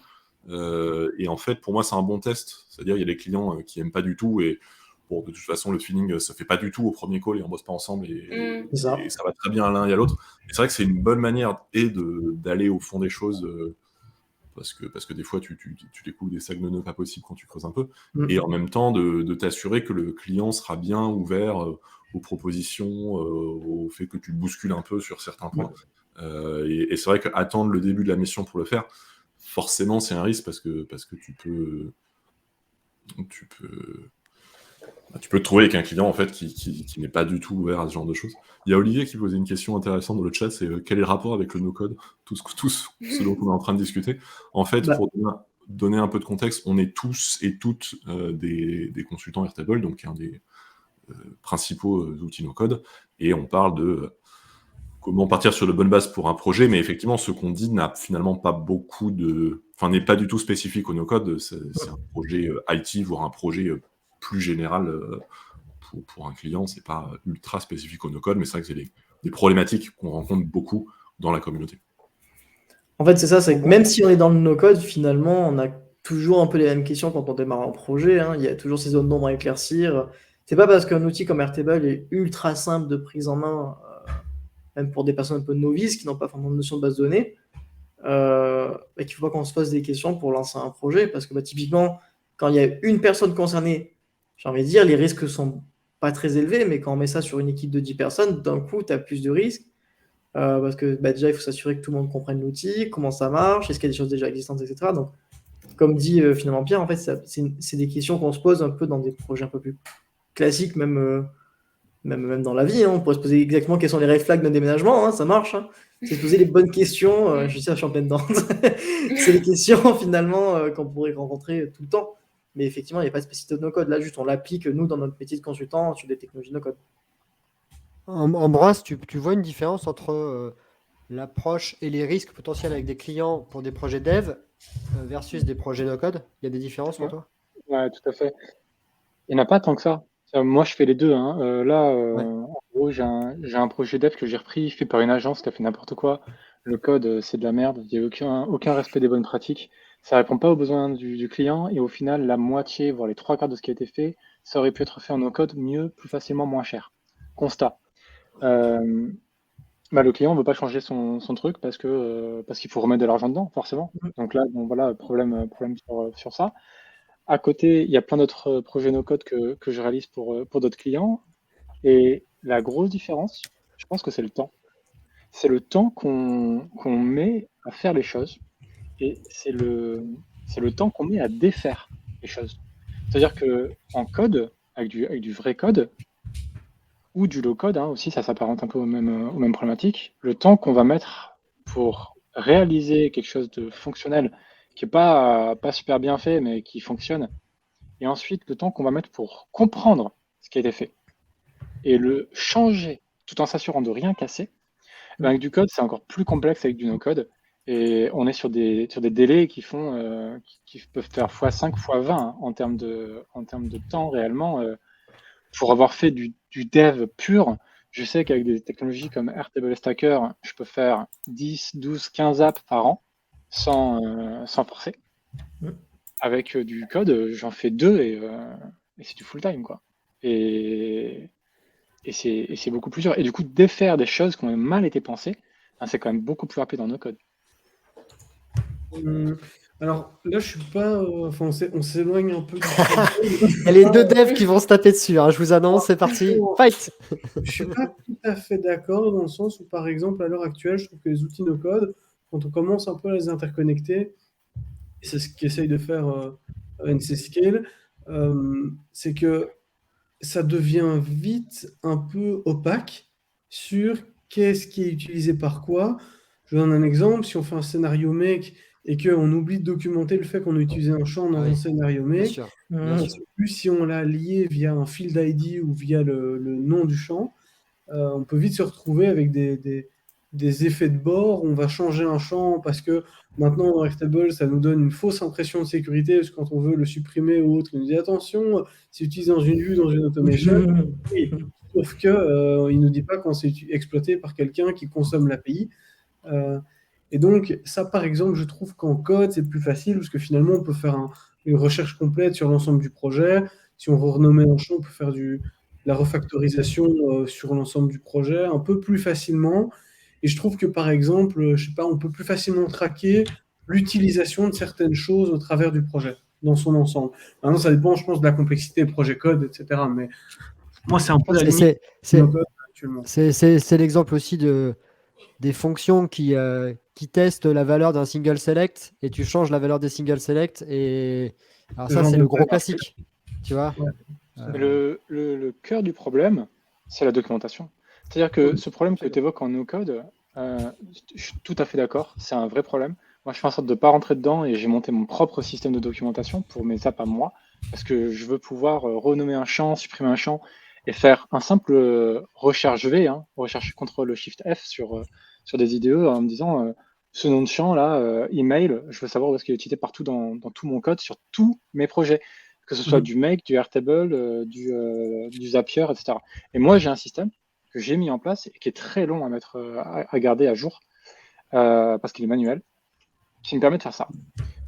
Et en fait, pour moi, c'est un bon test. C'est-à-dire, il y a des clients qui aiment pas du tout et bon, de toute façon, le feeling se fait pas du tout au premier call et on bosse pas ensemble et C'est ça. ça va très bien à l'un et à l'autre. Et c'est vrai que c'est une bonne manière d'aller au fond des choses. Parce que des fois, tu découvres des sacs de nœuds pas possibles quand tu creuses un peu. Et en même temps, de t'assurer que le client sera bien ouvert aux propositions, au fait que tu le bouscules un peu sur certains points. Et c'est vrai qu'attendre le début de la mission pour le faire, forcément, c'est un risque parce que tu peux te trouver avec un client en fait qui n'est pas du tout ouvert à ce genre de choses. Il y a Olivier qui posait une question intéressante dans le chat, c'est quel est le rapport avec le no-code, tout ce dont on est en train de discuter. En fait, pour donner un peu de contexte, on est tous et toutes des consultants Airtable, donc un des principaux outils no-code, et on parle de comment partir sur de bonnes bases pour un projet, mais effectivement, ce qu'on dit n'a finalement pas beaucoup n'est pas du tout spécifique au no-code, c'est un projet IT, voire un projet plus général pour un client, c'est pas ultra spécifique au no-code, mais c'est vrai que c'est des problématiques qu'on rencontre beaucoup dans la communauté. En fait, c'est ça, c'est que même si on est dans le no-code, finalement, on a toujours un peu les mêmes questions quand on démarre un projet. Il y a toujours ces zones d'ombre à éclaircir. C'est pas parce qu'un outil comme Airtable est ultra simple de prise en main, même pour des personnes un peu novices qui n'ont pas forcément de notion de base de données, qu'il ne faut pas qu'on se pose des questions pour lancer un projet. Parce que typiquement, quand il y a une personne concernée, j'ai envie de dire, les risques sont pas très élevés, mais quand on met ça sur une équipe de 10 personnes, d'un coup, tu as plus de risques. Parce que déjà, il faut s'assurer que tout le monde comprenne l'outil, comment ça marche, est-ce qu'il y a des choses déjà existantes, etc. Donc, comme dit finalement Pierre, en fait, c'est des questions qu'on se pose un peu dans des projets un peu plus classiques, même dans la vie. On pourrait se poser exactement quels sont les red flags d'un déménagement, ça marche. C'est se poser les bonnes questions. Je sais, je suis en pleine dedans. C'est les questions finalement qu'on pourrait rencontrer tout le temps. Mais effectivement, il n'y a pas de spécificité de no-code. Là, juste on l'applique, nous, dans notre métier de consultant, sur des technologies no-code. Ambroise, tu vois une différence entre l'approche et les risques potentiels avec des clients pour des projets dev versus des projets no-code? Il y a des différences pour toi? Ouais, tout à fait. Il n'y en a pas tant que ça. Moi, je fais les deux. En gros, j'ai un projet dev que j'ai repris, fait par une agence qui a fait n'importe quoi. Le code, c'est de la merde. Il n'y a aucun respect des bonnes pratiques. Ça répond pas aux besoins du client. Et au final, la moitié, voire les 3/4 de ce qui a été fait, ça aurait pu être fait en no-code mieux, plus facilement, moins cher. Constat. le client ne veut pas changer son truc parce qu'il faut remettre de l'argent dedans, forcément. Donc là, bon, voilà, problème sur ça. À côté, il y a plein d'autres projets no-code que je réalise pour d'autres clients. Et la grosse différence, je pense que c'est le temps. C'est le temps qu'on met à faire les choses et c'est le temps qu'on met à défaire les choses. C'est-à-dire qu'en code, avec du vrai code, ou du low-code aussi, ça s'apparente un peu aux mêmes problématiques, le temps qu'on va mettre pour réaliser quelque chose de fonctionnel qui n'est pas super bien fait, mais qui fonctionne, et ensuite le temps qu'on va mettre pour comprendre ce qui a été fait, et le changer tout en s'assurant de rien casser, avec du code, c'est encore plus complexe avec du no-code. Et on est sur des délais qui peuvent faire x5, x20 en termes de temps réellement. Pour avoir fait du dev pur, je sais qu'avec des technologies comme Airtable Stacker, je peux faire 10, 12, 15 apps par an sans forcer. Avec du code, j'en fais 2 et c'est du full-time, quoi. Et c'est beaucoup plus dur. Et du coup, défaire des choses qui ont mal été pensées, c'est quand même beaucoup plus rapide dans nos codes. Alors là, je suis pas. Enfin, on s'éloigne un peu du Il y a les deux devs qui vont se taper dessus, je vous annonce, c'est parti, fight! Je suis pas tout à fait d'accord dans le sens où, par exemple, à l'heure actuelle, je trouve que les outils no-code, quand on commence un peu à les interconnecter, et c'est ce qu'essaye de faire NCScale, c'est que ça devient vite un peu opaque sur qu'est-ce qui est utilisé par quoi. Je donne un exemple, si on fait un scénario make et qu'on oublie de documenter le fait qu'on a utilisé un champ dans un scénario Bien make, sûr. on ne sait plus si on l'a lié via un field ID ou via le nom du champ. On peut vite se retrouver avec des effets de bord. On va changer un champ parce que maintenant dans Airtable, ça nous donne une fausse impression de sécurité parce que quand on veut le supprimer ou autre, il nous dit attention, c'est utilisé dans une vue, dans une automation. Oui, sauf qu'il ne nous dit pas quand c'est exploité par quelqu'un qui consomme l'API. Et donc, ça, par exemple, je trouve qu'en code, c'est plus facile parce que finalement, on peut faire une recherche complète sur l'ensemble du projet. Si on veut renommer un champ, on peut faire la refactorisation sur l'ensemble du projet un peu plus facilement. Et je trouve que, par exemple, je sais pas, on peut plus facilement traquer l'utilisation de certaines choses au travers du projet, dans son ensemble. Maintenant, ça dépend, je pense, de la complexité, projet code, etc. Mais moi, c'est un peu la limite de nos codes actuellement. C'est l'exemple aussi des fonctions qui testent la valeur d'un single select et tu changes la valeur des single select. Et alors ça, c'est le gros classique. Tu vois le cœur du problème, c'est la documentation. C'est-à-dire que ce problème que tu évoques en no-code, je suis tout à fait d'accord, c'est un vrai problème. Moi, je fais en sorte de ne pas rentrer dedans et j'ai monté mon propre système de documentation pour mes apps à moi, parce que je veux pouvoir renommer un champ, supprimer un champ et faire un simple recherche V, recherche CTRL SHIFT F sur des IDE en me disant ce nom de champ là, email, je veux savoir où est-ce qu'il est utilisé partout dans tout mon code sur tous mes projets, que ce soit du Make, du Airtable, du Zapier, etc. Et moi, j'ai un système que j'ai mis en place et qui est très long à garder à jour parce qu'il est manuel, qui me permet de faire ça.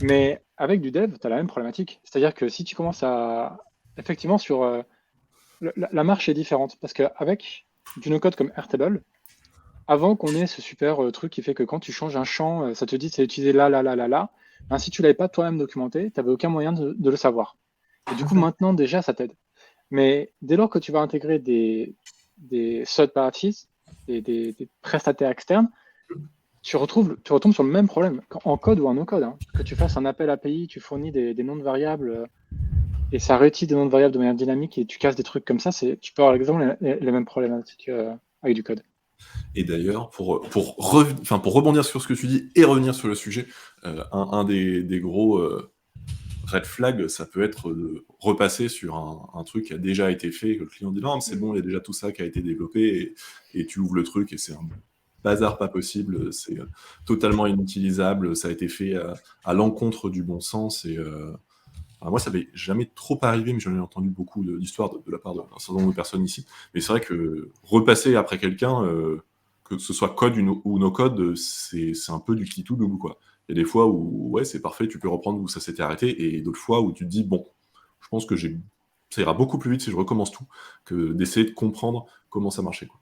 Mais avec du dev, tu as la même problématique. C'est-à-dire que si tu commences à... Effectivement, sur la marche est différente parce qu'avec du no-code comme Airtable, avant qu'on ait ce super truc qui fait que quand tu changes un champ, ça te dit c'est utilisé là, là, là, là, là, ben, si tu l'avais pas toi-même documenté, tu n'avais aucun moyen de le savoir. Et du coup, maintenant, déjà, ça t'aide. Mais dès lors que tu vas intégrer des third parties, des prestataires externes, tu retombes sur le même problème, en code ou en no-code. Que tu fasses un appel API, tu fournis des noms de variables et ça réutilise des noms de variables de manière dynamique et tu casses des trucs comme ça, tu peux avoir l'exemple les mêmes problématiques avec du code. Et d'ailleurs, pour rebondir sur ce que tu dis et revenir sur le sujet, un des gros red flags, ça peut être de repasser sur un truc qui a déjà été fait, que le client dit non, c'est bon, il y a déjà tout ça qui a été développé, et tu ouvres le truc et c'est un bazar pas possible, c'est totalement inutilisable, ça a été fait à l'encontre du bon sens, et moi, ça m'est jamais trop arrivé, mais j'en ai entendu beaucoup d'histoires de la part d'un certain nombre de personnes ici. Mais c'est vrai que repasser après quelqu'un, que ce soit code ou no code, c'est un peu du qui tout double, quoi. Il y a des fois où ouais, c'est parfait, tu peux reprendre où ça s'était arrêté, et d'autres fois où tu te dis bon, je pense que ça ira beaucoup plus vite si je recommence tout que d'essayer de comprendre comment ça marchait, quoi.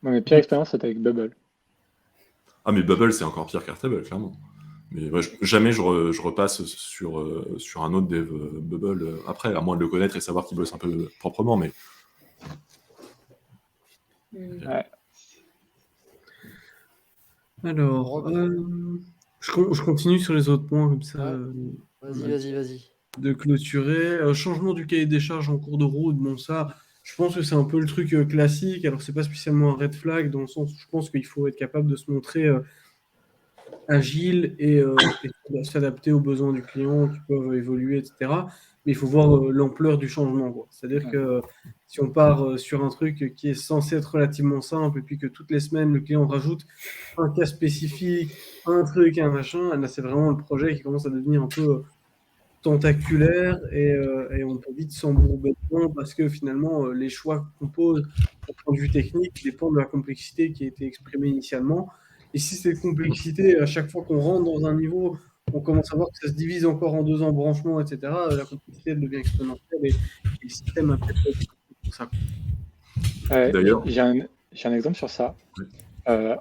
Moi, mes pires expériences, c'était avec Bubble. Ah, mais Bubble, c'est encore pire qu'Airtable, clairement. Mais ouais, jamais je repasse sur un autre dev Bubble après, à moins de le connaître et savoir qu'il bosse un peu proprement. Mais Ouais. Alors, je continue sur les autres points comme ça. Ouais. Vas-y. De clôturer. Changement du cahier des charges en cours de route. Bon, ça, je pense que c'est un peu le truc classique. Alors, c'est pas spécialement un red flag dans le sens où je pense qu'il faut être capable de se montrer agile et s'adapter aux besoins du client qui peuvent évoluer, etc. Mais il faut voir l'ampleur du changement, quoi. C'est-à-dire que si on part sur un truc qui est censé être relativement simple et puis que toutes les semaines, le client rajoute un cas spécifique, un truc, un machin, là, c'est vraiment le projet qui commence à devenir un peu tentaculaire et on peut vite s'embourber dedans parce que finalement, les choix qu'on pose d'un point de vue technique dépendent de la complexité qui a été exprimée initialement. Et si cette complexité, à chaque fois qu'on rentre dans un niveau, on commence à voir que ça se divise encore en deux embranchements, etc., la complexité elle devient exponentielle et le système a peut-être pour ça. D'ailleurs- J'ai un exemple sur ça. Oui.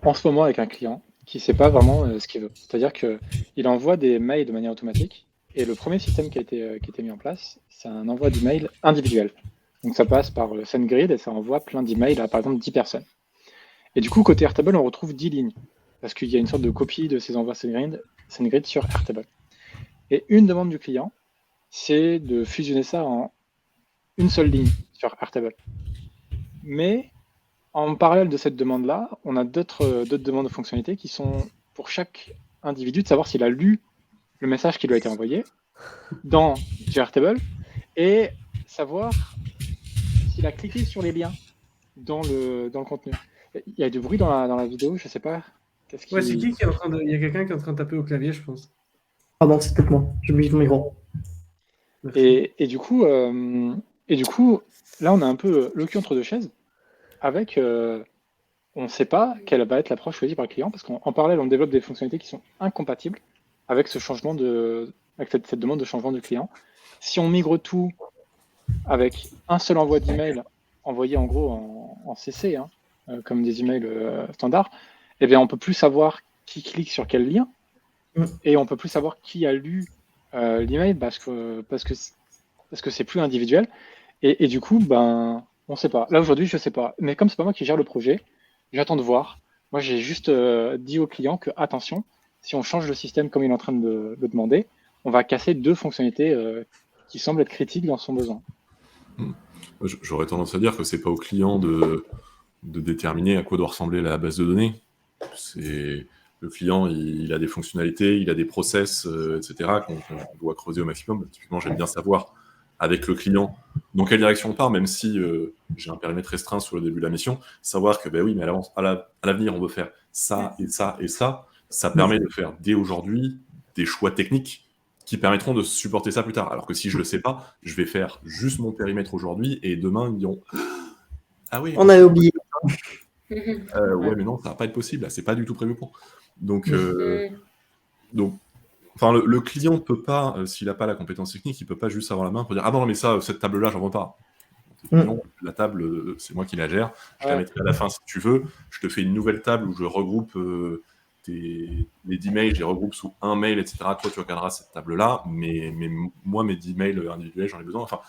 En ce moment, avec un client qui ne sait pas vraiment ce qu'il veut. C'est-à-dire qu'il envoie des mails de manière automatique. Et le premier système qui a été mis en place, c'est un envoi d'email individuel. Donc ça passe par SendGrid et ça envoie plein d'emails à, par exemple, 10 personnes. Et du coup, côté Airtable, on retrouve 10 lignes. Parce qu'il y a une sorte de copie de ces envois SendGrid sur Airtable. Et une demande du client, c'est de fusionner ça en une seule ligne sur Airtable. Mais en parallèle de cette demande-là, on a d'autres demandes de fonctionnalités qui sont pour chaque individu de savoir s'il a lu le message qui lui a été envoyé dans du Airtable et savoir s'il a cliqué sur les liens dans le contenu. Il y a du bruit dans la vidéo, je sais pas. Ouais, c'est qui est en train de... Il y a quelqu'un qui est en train de taper au clavier, je pense. Pardon, c'est peut-être moi. J'ai oublié mon micro. Et du coup, là, on a un peu le cul entre deux chaises avec... on ne sait pas quelle va être l'approche choisie par le client parce qu'en parallèle, on développe des fonctionnalités qui sont incompatibles avec ce changement avec cette demande de changement du client. Si on migre tout avec un seul envoi d'email envoyé en gros en CC, comme des emails standards, eh bien, on peut plus savoir qui clique sur quel lien et on peut plus savoir qui a lu l'email parce que c'est plus individuel. Et du coup, ben, on sait pas. Là aujourd'hui, je sais pas. Mais comme c'est pas moi qui gère le projet, j'attends de voir. Moi, j'ai juste dit au client que attention, si on change le système comme il est en train de le demander, on va casser 2 fonctionnalités qui semblent être critiques dans son besoin. J'aurais tendance à dire que c'est pas au client de déterminer à quoi doit ressembler la base de données. C'est le client, il a des fonctionnalités, il a des process, etc. qu'on doit creuser au maximum. Typiquement, j'aime bien savoir avec le client dans quelle direction on part, même si j'ai un périmètre restreint sur le début de la mission, savoir que, ben oui, mais à l'avenir, on veut faire ça et ça et ça. Ça permet de faire dès aujourd'hui des choix techniques qui permettront de supporter ça plus tard. Alors que si je le sais pas, je vais faire juste mon périmètre aujourd'hui et demain, ils diront ah oui. On avait oublié. Ouais, mais non, ça va pas être possible. Là, c'est pas du tout prévu pour. Donc, enfin, le client peut pas, s'il n'a pas la compétence technique, il peut pas juste avoir la main pour dire ah non, mais ça, cette table-là, j'en veux pas. Non, la table, c'est moi qui la gère. Je la mettrai à la fin si tu veux. Je te fais une nouvelle table où je regroupe les 10 mails, je les regroupe sous un mail, etc. Toi, tu regarderas cette table-là, mais moi, mes 10 mails individuels, j'en ai besoin. Enfin,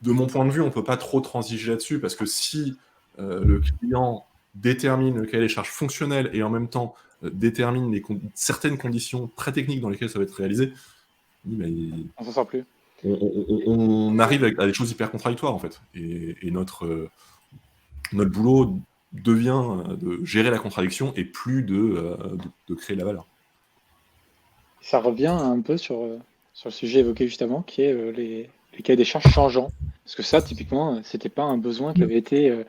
de mon point de vue, on peut pas trop transiger là-dessus parce que si le client détermine le cahier des charges fonctionnel et en même temps détermine certaines conditions très techniques dans lesquelles ça va être réalisé, on s'en sort plus. On arrive à des choses hyper contradictoires en fait. Et notre boulot devient de gérer la contradiction et plus de créer de la valeur. Ça revient un peu sur le sujet évoqué juste avant, qui est les cahiers des charges changeants. Parce que ça, typiquement, c'était pas un besoin qui avait été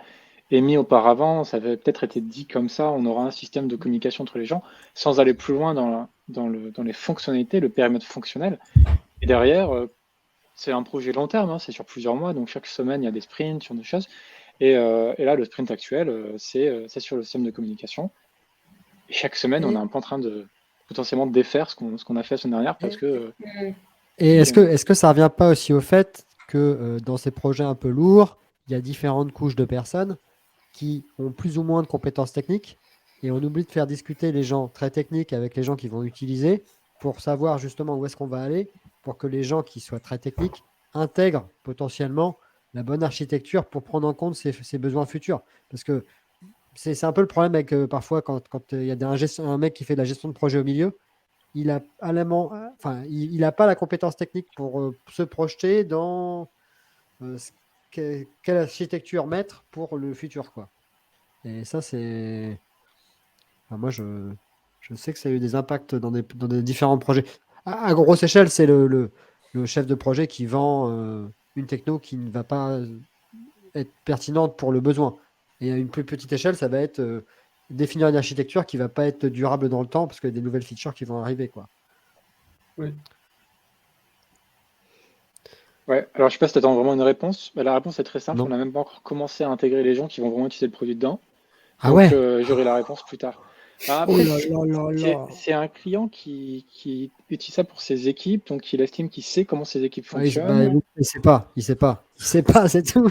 émis auparavant, ça avait peut-être été dit comme ça, on aura un système de communication entre les gens, sans aller plus loin dans les fonctionnalités, le périmètre fonctionnel. Et derrière, c'est un projet long terme, c'est sur plusieurs mois, donc chaque semaine, il y a des sprints sur des choses. Et là, le sprint actuel, c'est sur le système de communication. Et chaque semaine, on est un peu en train de potentiellement défaire ce qu'on a fait la semaine dernière, parce que... Et est-ce que ça revient pas aussi au fait que dans ces projets un peu lourds, il y a différentes couches de personnes qui ont plus ou moins de compétences techniques et on oublie de faire discuter les gens très techniques avec les gens qui vont utiliser pour savoir justement où est-ce qu'on va aller pour que les gens qui soient très techniques intègrent potentiellement la bonne architecture pour prendre en compte ses besoins futurs. Parce que c'est un peu le problème avec parfois quand il y a un mec qui fait de la gestion de projet au milieu, il n'a pas la compétence technique pour se projeter dans quelle architecture mettre pour le futur, quoi. Et ça, c'est... Enfin, moi, je sais que ça a eu des impacts dans des différents projets. À grosse échelle, c'est le chef de projet qui vend une techno qui ne va pas être pertinente pour le besoin. Et à une plus petite échelle, ça va être définir une architecture qui ne va pas être durable dans le temps parce qu'il y a des nouvelles features qui vont arriver, quoi. Oui. Ouais, alors je sais pas si tu attends vraiment une réponse. La réponse est très simple. Non. On n'a même pas encore commencé à intégrer les gens qui vont vraiment utiliser le produit dedans. Ah Donc, ouais. j'aurai la réponse plus tard. Alors Oh après, là là là là. c'est un client qui utilise ça pour ses équipes, donc il estime qu'il sait comment ses équipes Ah, il fonctionnent. sait pas, c'est tout.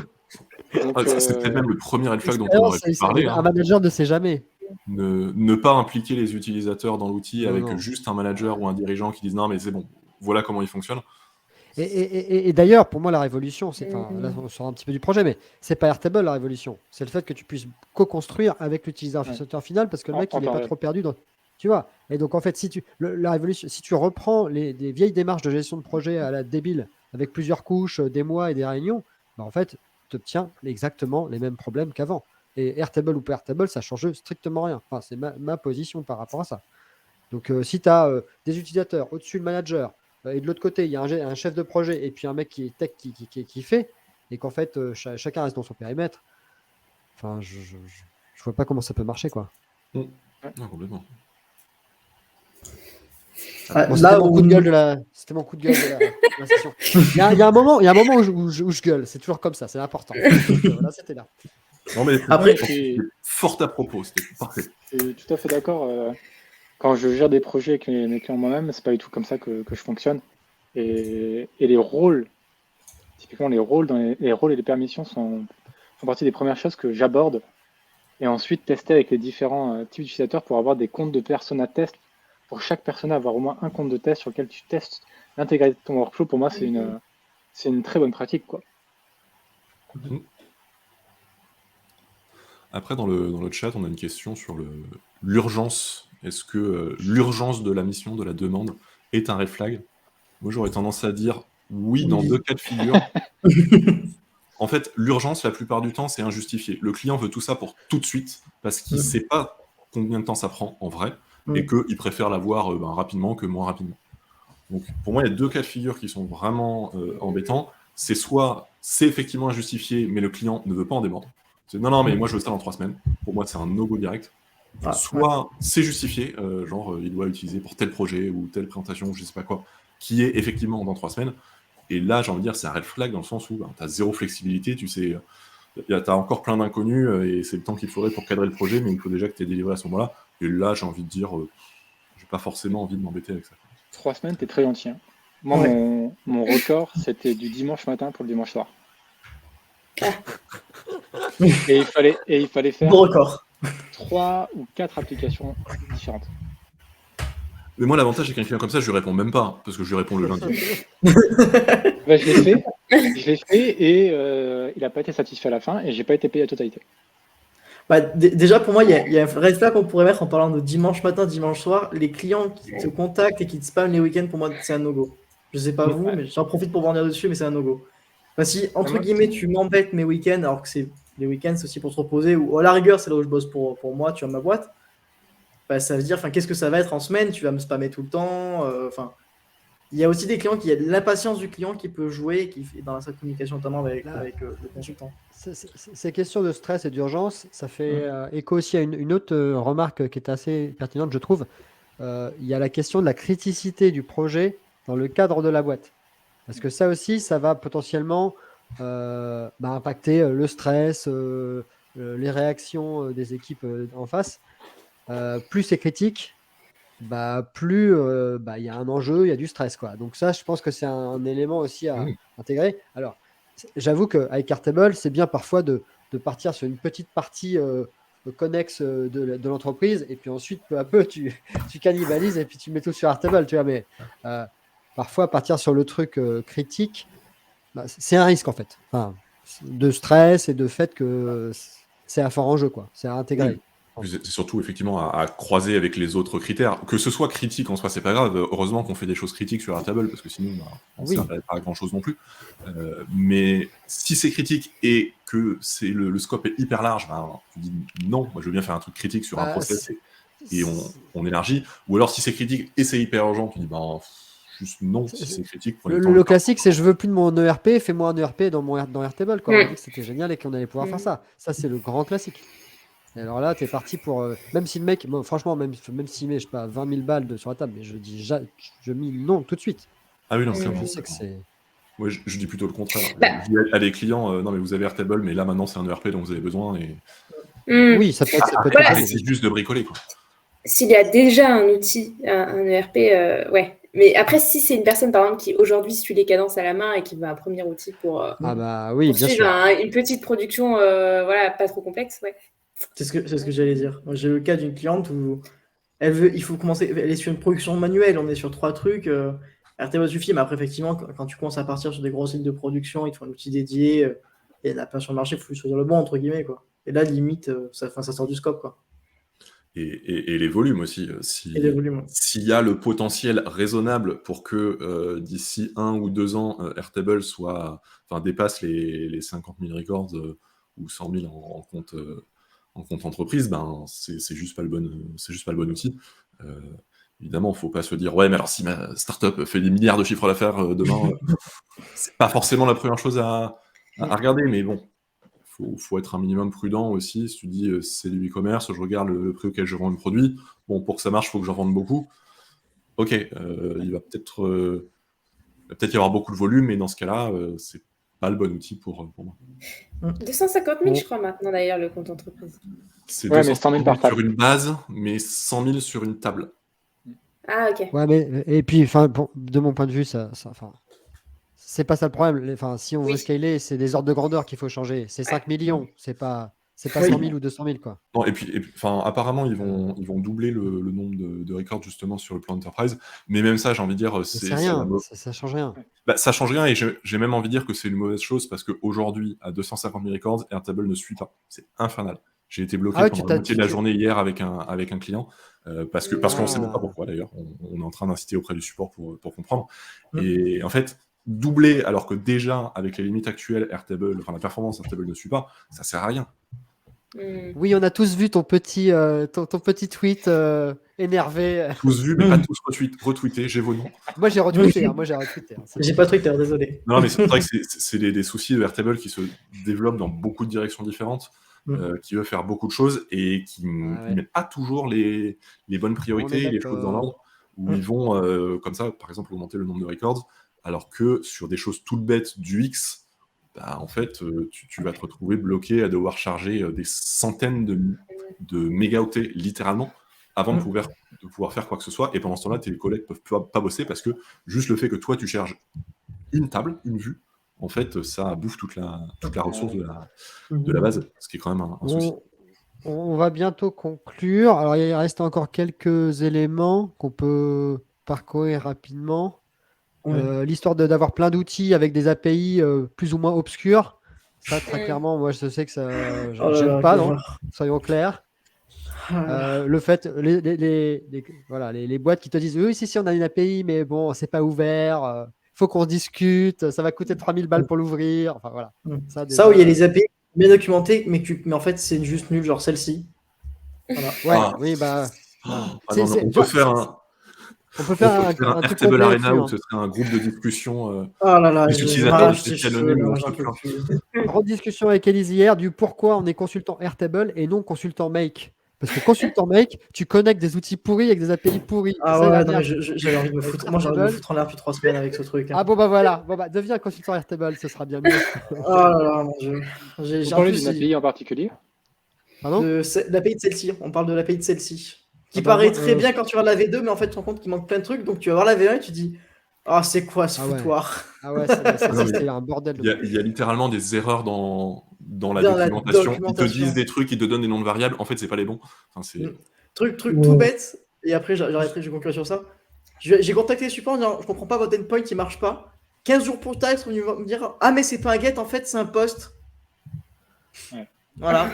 Donc, C'est peut-être même le premier red flag dont on aurait pu parler. Un manager ne sait jamais. Ne pas impliquer les utilisateurs dans l'outil Non, avec non. juste un manager ou un dirigeant qui disent non, mais c'est bon, voilà comment il fonctionne. Et d'ailleurs, pour moi, la révolution, là, on sort un petit peu du projet, mais c'est pas Airtable la révolution. C'est le fait que tu puisses co-construire avec l'utilisateur final parce que le mec, il n'est pas trop perdu dans. Tu vois. Et donc, en fait, la révolution, si tu reprends des vieilles démarches de gestion de projet à la débile avec plusieurs couches, des mois et des réunions, bah, en fait, tu obtiens exactement les mêmes problèmes qu'avant. Et Airtable ou pas Airtable, ça change strictement rien. Enfin, c'est ma position par rapport à ça. Donc, si tu as des utilisateurs au-dessus le manager, et de l'autre côté, il y a un chef de projet et puis un mec qui est tech qui fait, et qu'en fait, chacun reste dans son périmètre, enfin, je vois pas comment ça peut marcher, quoi. Non, complètement. Bon, c'était mon coup de gueule de la session. Il y a un moment où je gueule, c'est toujours comme ça, c'est important. Voilà, c'était là. Non, mais Après, c'était fort à propos, c'était parfait. Je suis tout à fait d'accord. Quand je gère des projets avec mes clients moi-même, c'est pas du tout comme ça que je fonctionne. Et les rôles, typiquement les rôles les rôles et les permissions font partie des premières choses que j'aborde. Et ensuite tester avec les différents types d'utilisateurs pour avoir des comptes de persona test. Pour chaque persona, avoir au moins un compte de test sur lequel tu testes l'intégralité de ton workflow. Pour moi, c'est une très bonne pratique, quoi. Après, dans le chat, on a une question sur l'urgence. Est-ce que l'urgence de la mission, de la demande, est un red flag? Moi, j'aurais tendance à dire oui, dans deux cas de figure. En fait, l'urgence, la plupart du temps, c'est injustifié. Le client veut tout ça pour tout de suite, parce qu'il ne sait pas combien de temps ça prend en vrai, et qu'il préfère l'avoir rapidement que moins rapidement. Donc, pour moi, il y a deux cas de figure qui sont vraiment embêtants. C'est soit c'est effectivement injustifié, mais le client ne veut pas en démordre. C'est non, mais moi je veux ça dans 3 semaines. Pour moi, c'est un no-go direct. Soit c'est justifié, genre il doit utiliser pour tel projet ou telle présentation, je sais pas quoi, qui est effectivement dans 3 semaines. Et là, j'ai envie de dire, c'est un red flag dans le sens où tu as zéro flexibilité, tu sais, tu as encore plein d'inconnus et c'est le temps qu'il faudrait pour cadrer le projet, mais il faut déjà que tu aies délivré à ce moment-là. Et là, j'ai envie de dire, j'ai pas forcément envie de m'embêter avec ça. 3 semaines, t'es très gentil. Hein. Moi, mon record, c'était du dimanche matin pour le dimanche soir. Et il fallait faire bon record. 3 ou 4 applications différentes. Mais moi, l'avantage, c'est qu'un client comme ça, je lui réponds même pas, parce que je lui réponds le lundi. Je l'ai fait et il n'a pas été satisfait à la fin et j'ai pas été payé à totalité. Bah, déjà, pour moi, il y a un red flag qu'on pourrait mettre en parlant de dimanche matin, dimanche soir. Les clients qui te contactent et qui te spamment les week-ends, pour moi, c'est un no-go. Je sais pas vous, mais j'en profite pour venir dessus, mais c'est un no-go. Enfin, si, entre guillemets, tu m'embêtes mes week-ends, alors que les week-ends, c'est aussi pour se reposer, ou à la rigueur, c'est là où je bosse pour moi, tu as ma boîte, bah, ça veut dire, qu'est-ce que ça va être en semaine? Tu vas me spammer tout le temps. Il y a aussi des clients il y a l'impatience du client qui peut jouer dans sa communication, notamment avec le consultant. Ces questions de stress et d'urgence, ça fait écho aussi à une autre remarque qui est assez pertinente, je trouve. Il y a la question de la criticité du projet dans le cadre de la boîte. Parce que ça aussi, ça va potentiellement impacter le stress, les réactions des équipes en face. Plus c'est critique, plus il y a un enjeu, il y a du stress, quoi. Donc ça, je pense que c'est un élément aussi à intégrer. Alors, j'avoue qu'avec Airtable, c'est bien parfois de partir sur une petite partie connexe de l'entreprise, et puis ensuite, peu à peu, tu cannibalises et puis tu mets tout sur Airtable, tu vois. Mais parfois, partir sur le truc critique, bah, c'est un risque en fait. Enfin, de stress et de fait que c'est à fort enjeu, quoi. C'est à intégrer. Oui. Puis c'est surtout effectivement à croiser avec les autres critères. Que ce soit critique en soi, c'est pas grave. Heureusement qu'on fait des choses critiques sur Airtable, parce que sinon, bah, on ne Oui. servirait pas à grand chose non plus. Mais si c'est critique et que le scope est hyper large, bah, tu dis non, moi je veux bien faire un truc critique sur un Bah, process et on élargit. Ou alors si c'est critique et c'est hyper urgent, tu dis bah, juste non, si c'est critique. prenez le temps de Le le faire. classique, c'est je veux plus de mon ERP, fais-moi un ERP dans Airtable, quoi. On a Mm. dit que c'était génial et qu'on allait pouvoir Mm. faire ça. Ça, c'est le grand classique. Et alors là, tu es parti pour. Même si le mec, moi, franchement, même s'il met, je sais pas, 20 000 balles sur la table, mais je mis non tout de suite. Ah oui, non, Mm. clairement. Je sais que c'est. Moi, je dis plutôt le contraire. Bah. Je dis à des clients, non mais vous avez Airtable, mais là maintenant c'est un ERP dont vous avez besoin. Et Oui, ça peut être. ça peut être Voilà, compliqué. c'est juste de bricoler, quoi. s'il y a déjà un outil, un ERP, ouais. Mais après, si c'est une personne, par exemple, qui aujourd'hui suit les cadences à la main et qui veut un premier outil pour Ah bah oui, bien suivre sûr. une petite production, voilà, pas trop complexe, ouais. C'est ce que j'allais dire. Moi, j'ai le cas d'une cliente où il faut commencer, elle est sur une production manuelle, on est sur 3 trucs. Airtable suffit, mais après, effectivement, quand tu commences à partir sur des grosses lignes de production, il te faut un outil dédié, et il n'y en a pas sur le marché, il faut choisir le bon, entre guillemets, quoi. Et là, limite, ça sort du scope, quoi. Et les volumes aussi. Et les volumes. S'il y a le potentiel raisonnable pour que d'ici 1 ou 2 ans, Airtable dépasse les 50 000 records ou 100 000 en compte entreprise, ben, c'est juste pas le bon outil. Évidemment, il ne faut pas se dire ouais, mais alors si ma startup fait des milliards de chiffres d'affaires demain, c'est pas forcément la première chose à regarder, mais bon. Faut être un minimum prudent aussi. Si tu dis c'est du e-commerce, je regarde le prix auquel je vends le produit. Bon, pour que ça marche, il faut que j'en vende beaucoup. Ok, il va peut-être y avoir beaucoup de volume, mais dans ce cas-là, c'est pas le bon outil pour moi. 250 000, je crois, maintenant, d'ailleurs, le compte entreprise. C'est Ouais, mais 200 100 000 par 000 sur table. une base, mais 100 000 sur une table. Ah, ok. Ouais, mais et puis, de mon point de vue, c'est pas ça le problème. Si on veut Oui. scaler, c'est des ordres de grandeur qu'il faut changer. C'est 5 millions, c'est pas 100 000 ou 200 000, quoi. Non, et puis, apparemment, ils vont doubler le nombre de records justement sur le plan Enterprise. Mais même ça, j'ai envie de dire, C'est rien, ça change rien. Bah, ça change rien et j'ai même envie de dire que c'est une mauvaise chose parce qu'aujourd'hui, à 250 000 records, Airtable ne suit pas. C'est infernal. J'ai été bloqué pendant la moitié de la journée hier avec un client parce qu'on ne sait même pas pourquoi d'ailleurs. On est en train d'inciter auprès du support pour comprendre. Et en fait, doubler alors que déjà, avec les limites actuelles, la performance Airtable ne suit pas, ça sert à rien. Oui, on a tous vu ton petit tweet énervé. Tous vu, mais pas tous retweetés, j'ai vos noms. Moi, j'ai retweeté. J'ai pas Twitter, désolé. Non, mais c'est vrai que c'est des soucis de Airtable qui se développent dans beaucoup de directions différentes, qui veulent faire beaucoup de choses et qui ne mettent pas toujours les bonnes priorités, les choses dans l'ordre, où ils vont, comme ça, par exemple, augmenter le nombre de records, alors que sur des choses toutes bêtes du X, bah, en fait, tu vas te retrouver bloqué à devoir charger des centaines de mégaoctets, littéralement, avant de pouvoir faire quoi que ce soit. Et pendant ce temps-là, tes collègues ne peuvent pas bosser parce que juste le fait que toi, tu charges une table, une vue, en fait, ça bouffe toute la ressource de la base, ce qui est quand même un souci. On va bientôt conclure. Alors, il reste encore quelques éléments qu'on peut parcourir rapidement. L'histoire d'avoir plein d'outils avec des API plus ou moins obscurs, ça très clairement, moi je sais que ça, j'aime pas, non ? Soyons clairs. Le fait, les boîtes qui te disent oui, si, on a une API, mais bon, c'est pas ouvert, faut qu'on discute, ça va coûter 3000 balles pour l'ouvrir. Enfin voilà. Ça où il y a les API bien documentés, mais en fait c'est juste nul, genre celle-ci. Voilà. Oui, bah. On peut faire un truc Airtable Arena où ce serait un groupe de discussion des utilisateurs de anonymes. Grande discussion avec Élise hier du pourquoi on est consultant Airtable et non consultant Make. Parce que consultant Make, tu connectes des outils pourris avec des API pourris. J'avais envie de me foutre. Moi, j'ai envie de me foutre en l'air depuis 3 semaines avec ce truc. Ah bon, bah voilà. Bon, bah, deviens consultant Airtable, ce sera bien mieux. Oh là là, mon Dieu. Vous parlez d'une API en particulier ? Pardon ? L'API de celle-ci. On parle de l'API de celle-ci. Qui paraît très bien quand tu regardes la V2, mais en fait, tu te rends compte qu'il manque plein de trucs. Donc, tu vas voir la V1 et tu dis Ah, c'est quoi ce Ah ouais. foutoir? Ah ouais, ça, Non, mais c'est un bordel de il y a littéralement des erreurs dans la Dans la documentation. Ils te documentation. disent des trucs, ils te donnent des noms de variables. En fait, c'est pas les bons. Enfin, c'est... Truc tout Ouais. bête, et après j'arrêterai, je vais conclure sur ça. J'ai contacté le support en disant je comprends pas votre endpoint, il marche pas. 15 jours plus tard, ils sont venus me dire ah, mais c'est pas un get, en fait, c'est un post. Ouais. Voilà,